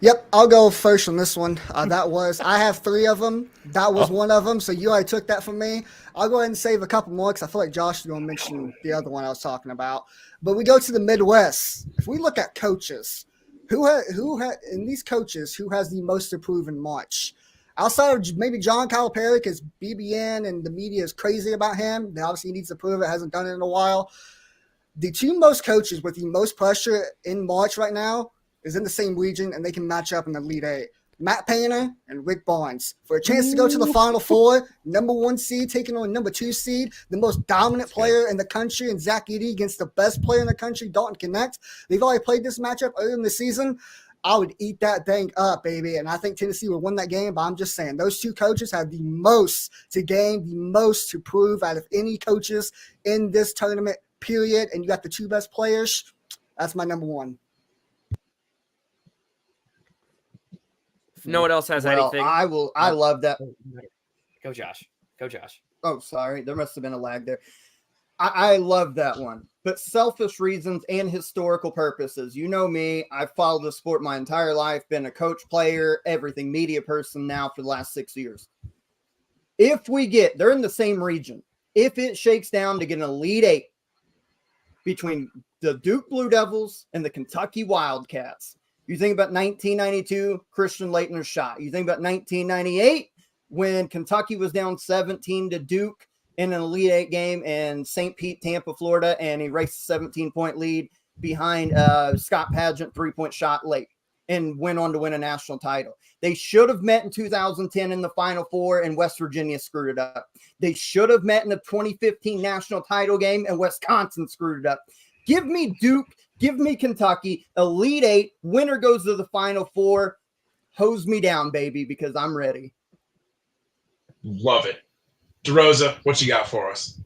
Yep, I'll go first on this one. I have 3 of them. That was one of them, so you already took that from me. I'll go ahead and save a couple more because I feel like Josh is going to mention the other one I was talking about. But we go to the Midwest. If we look at coaches, who has the most to prove in March? Outside of maybe John Calipari, because BBN and the media is crazy about him. Obviously, he needs to prove it. Hasn't done it in a while. The 2 most coaches with the most pressure in March right now is in the same region, and they can match up in the Elite 8. Matt Painter and Rick Barnes for a chance to go to the Final Four, number 1 seed taking on number 2 seed, the most dominant player in the country, and Zach Edey against the best player in the country, Dalton Connect. They've already played this matchup earlier in the season. I would eat that thing up, baby, and I think Tennessee would win that game, but I'm just saying those 2 coaches have the most to gain, the most to prove out of any coaches in this tournament, period, and you got the 2 best players. That's my number 1. If no one else has anything, I love that. Go Josh. Oh, sorry. There must have been a lag there. I love that one. But selfish reasons and historical purposes. You know me. I've followed the sport my entire life, been a coach, player, everything, media person now for the last 6 years. They're in the same region. If it shakes down to get an Elite 8, between the Duke Blue Devils and the Kentucky Wildcats. You think about 1992, Christian Laettner's shot. You think about 1998, when Kentucky was down 17 to Duke in an Elite 8 game in St. Pete, Tampa, Florida, and he raced a 17-point lead behind Scott Padgett 3-point shot late and went on to win a national title. They should have met in 2010 in the Final Four, and West Virginia screwed it up. They should have met in the 2015 national title game, and Wisconsin screwed it up. Give me Duke. Give me Kentucky. Elite 8. Winner goes to the Final Four. Hose me down, baby, because I'm ready. Love it. DeRosa, what you got for us?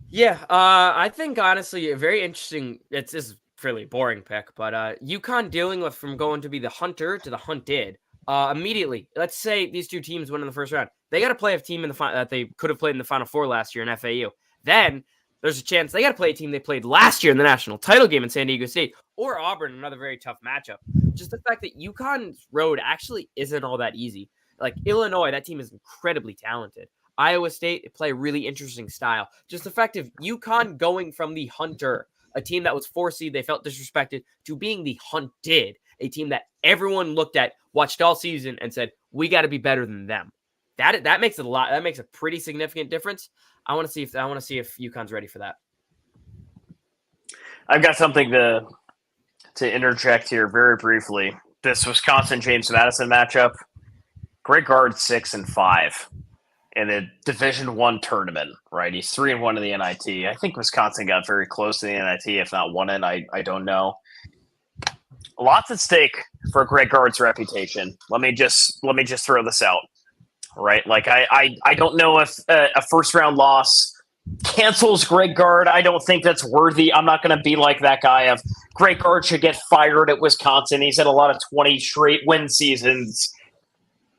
Yeah, I think, honestly, a very interesting – it's just fairly boring pick, but UConn dealing with from going to be the hunter to the hunted. Immediately, let's say these 2 teams win in the first round. They got to play a team in the that they could have played in the Final Four last year in FAU. Then there's a chance they got to play a team they played last year in the national title game in San Diego State, or Auburn, another very tough matchup. Just the fact that UConn's road actually isn't all that easy. Like Illinois, that team is incredibly talented. Iowa State, they play a really interesting style. Just the fact of UConn going from the hunter, a team that was 4 seed, they felt disrespected, to being the hunted, a team that everyone looked at, watched all season, and said, we got to be better than them. That makes it a lot. That makes a pretty significant difference. I want to see if UConn's ready for that. I've got something to interject here very briefly. This Wisconsin James Madison matchup. Great guard 6-5 in the Division I tournament. Right, he's 3-1 in the NIT. I think Wisconsin got very close to the NIT, if not won it. I don't know. Lots at stake for Greg Gard's reputation. Let me just throw this out. Right, like I don't know if a first round loss cancels Greg Gard. I don't think that's worthy. I'm not going to be like that guy of Greg Gard should get fired at Wisconsin. He's had a lot of 20 straight win seasons.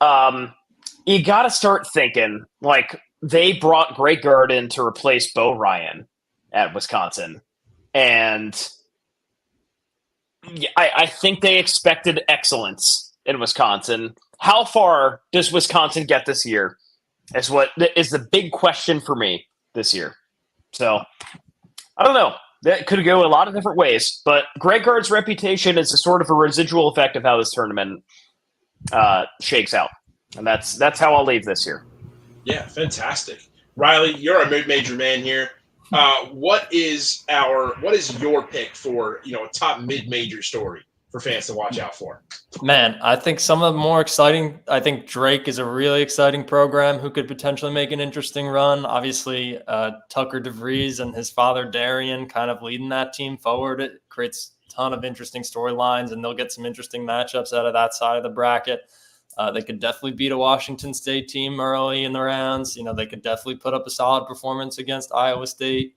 You got to start thinking like they brought Greg Gard in to replace Bo Ryan at Wisconsin, and I think they expected excellence in Wisconsin. How far does Wisconsin get this year is what is the big question for me this year. So I don't know. That could go a lot of different ways, but Greg Gard's reputation is a sort of a residual effect of how this tournament shakes out. And that's how I'll leave this year. Yeah, fantastic. Riley, you're a mid-major man here. What is your pick for a top mid-major story for fans to watch out for? Man, I think some of the more exciting. I think Drake is a really exciting program who could potentially make an interesting run. Obviously, Tucker DeVries and his father Darian kind of leading that team forward. It creates a ton of interesting storylines, and they'll get some interesting matchups out of that side of the bracket. They could definitely beat a Washington State team early in the rounds. They could definitely put up a solid performance against Iowa State.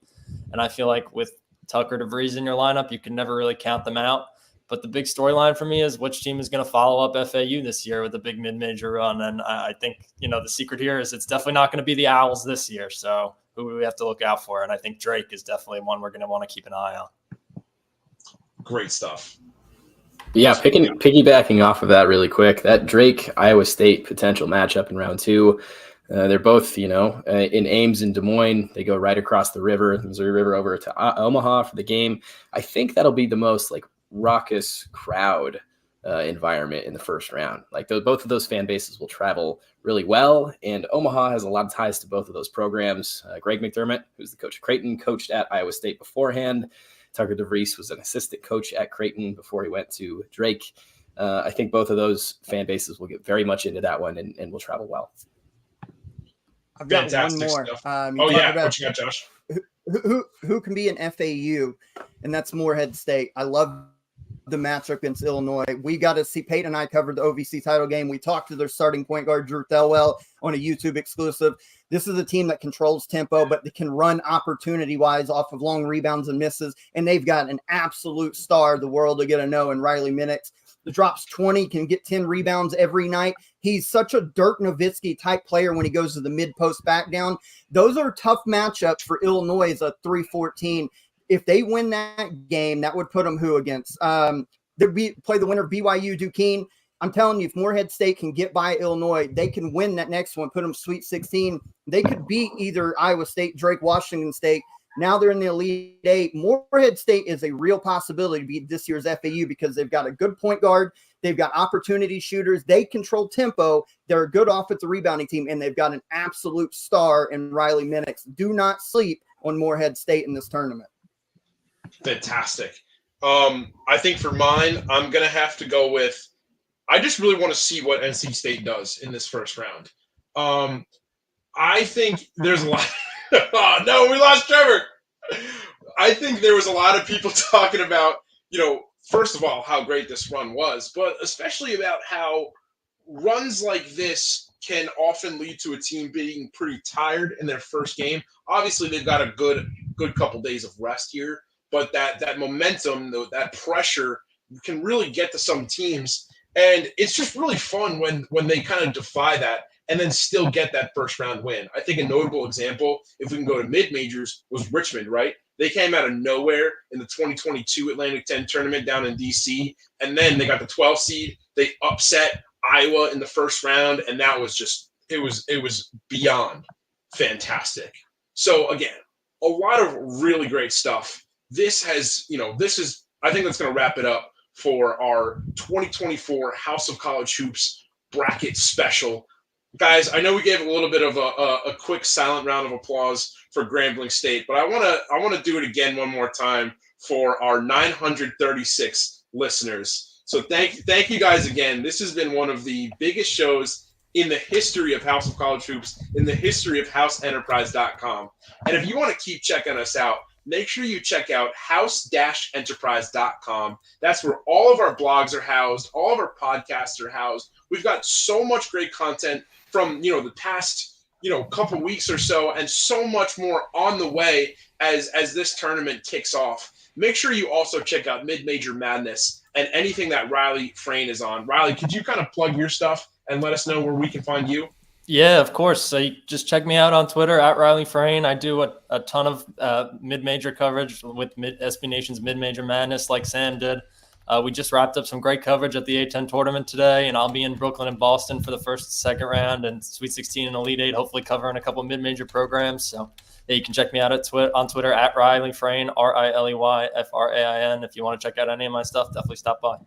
And I feel like with Tucker DeVries in your lineup, you can never really count them out. But the big storyline for me is which team is going to follow up FAU this year with a big mid-major run. And I think, the secret here is it's definitely not going to be the Owls this year. So who do we have to look out for? And I think Drake is definitely one we're going to want to keep an eye on. Great stuff. Yeah, piggybacking off of that really quick, that Drake-Iowa State potential matchup in round 2, they're both, in Ames and Des Moines. They go right across the river, the Missouri River, over to Omaha for the game. I think that'll be the most, raucous crowd environment in the first round. Both of those fan bases will travel really well, and Omaha has a lot of ties to both of those programs. Greg McDermott, who's the coach of Creighton, coached at Iowa State beforehand. Tucker DeVries was an assistant coach at Creighton before he went to Drake. I think both of those fan bases will get very much into that one and will travel well. I've got Fantastic one more. stuff. What you got, Josh? Who can be an FAU, and that's Morehead State. I love the matchup against Illinois. We got to see, Peyton and I covered the OVC title game. We talked to their starting point guard, Drew Thelwell, on a YouTube exclusive. This is a team that controls tempo, but they can run opportunity-wise off of long rebounds and misses, and they've got an absolute star the world to get to know in Riley Minix. The drops 20, can get 10 rebounds every night. He's such a Dirk Nowitzki type player when he goes to the mid-post back down. Those are tough matchups for Illinois as a 3-14. If they win that game, that would put them who against? They play the winner of BYU Duquesne. I'm telling you, if Morehead State can get by Illinois, they can win that next one, put them Sweet 16. They could beat either Iowa State, Drake, Washington State. Now they're in the Elite Eight. Morehead State is a real possibility to beat this year's FAU because they've got a good point guard. They've got opportunity shooters. They control tempo. They're a good offensive rebounding team, and they've got an absolute star in Riley Minix. Do not sleep on Morehead State in this tournament. Fantastic. I think for mine, I'm going to have to go with I just really want to see what NC State does in this first round. I think there's a lot. Oh, no, we lost Trevor. I think there was a lot of people talking about, first of all, how great this run was, but especially about how runs like this can often lead to a team being pretty tired in their first game. Obviously, they've got a good couple days of rest here, but that momentum, that pressure can really get to some teams. And it's just really fun when they kind of defy that and then still get that first round win. I think a notable example, if we can go to mid-majors, was Richmond, right? They came out of nowhere in the 2022 Atlantic 10 tournament down in D.C., and then they got the 12th seed. They upset Iowa in the first round, and that was just – it was beyond fantastic. So, again, a lot of really great stuff. This is – I think that's going to wrap it up for our 2024 House of College Hoops bracket special. Guys, I know we gave a little bit of a quick silent round of applause for Grambling State, but I want to do it again one more time for our 936 listeners. So thank you guys again. This has been one of the biggest shows in the history of House of College Hoops, in the history of houseenterprise.com. And if you want to keep checking us out, make sure you check out house-enterprise.com. That's where all of our blogs are housed, all of our podcasts are housed. We've got so much great content from, the past, couple weeks or so, and so much more on the way as this tournament kicks off. Make sure you also check out Mid-Major Madness and anything that Riley Frayne is on. Riley, could you kind of plug your stuff and let us know where we can find you? Yeah, of course. So you just check me out on Twitter at Riley Frayne. I do a ton of mid-major coverage with SB Nation's Mid-Major Madness like Sam did. We just wrapped up some great coverage at the A10 tournament today, and I'll be in Brooklyn and Boston for the first and second round and Sweet 16 and Elite 8, hopefully covering a couple mid-major programs. So yeah, you can check me out on Twitter at Riley Frayne, RILEYFRAIN. If you want to check out any of my stuff, definitely stop by.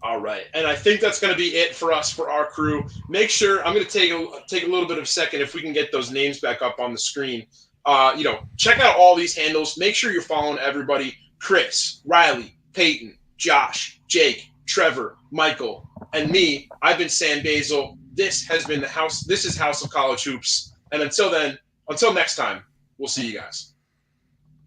All right. And I think that's going to be it for us, for our crew. Make sure, I'm going to take a little bit of a second if we can get those names back up on the screen. Check out all these handles. Make sure you're following everybody. Chris, Riley, Peyton, Josh, Jake, Trevor, Michael, and me. I've been Sam Basil. This has been This is House of College Hoops. And until next time, we'll see you guys.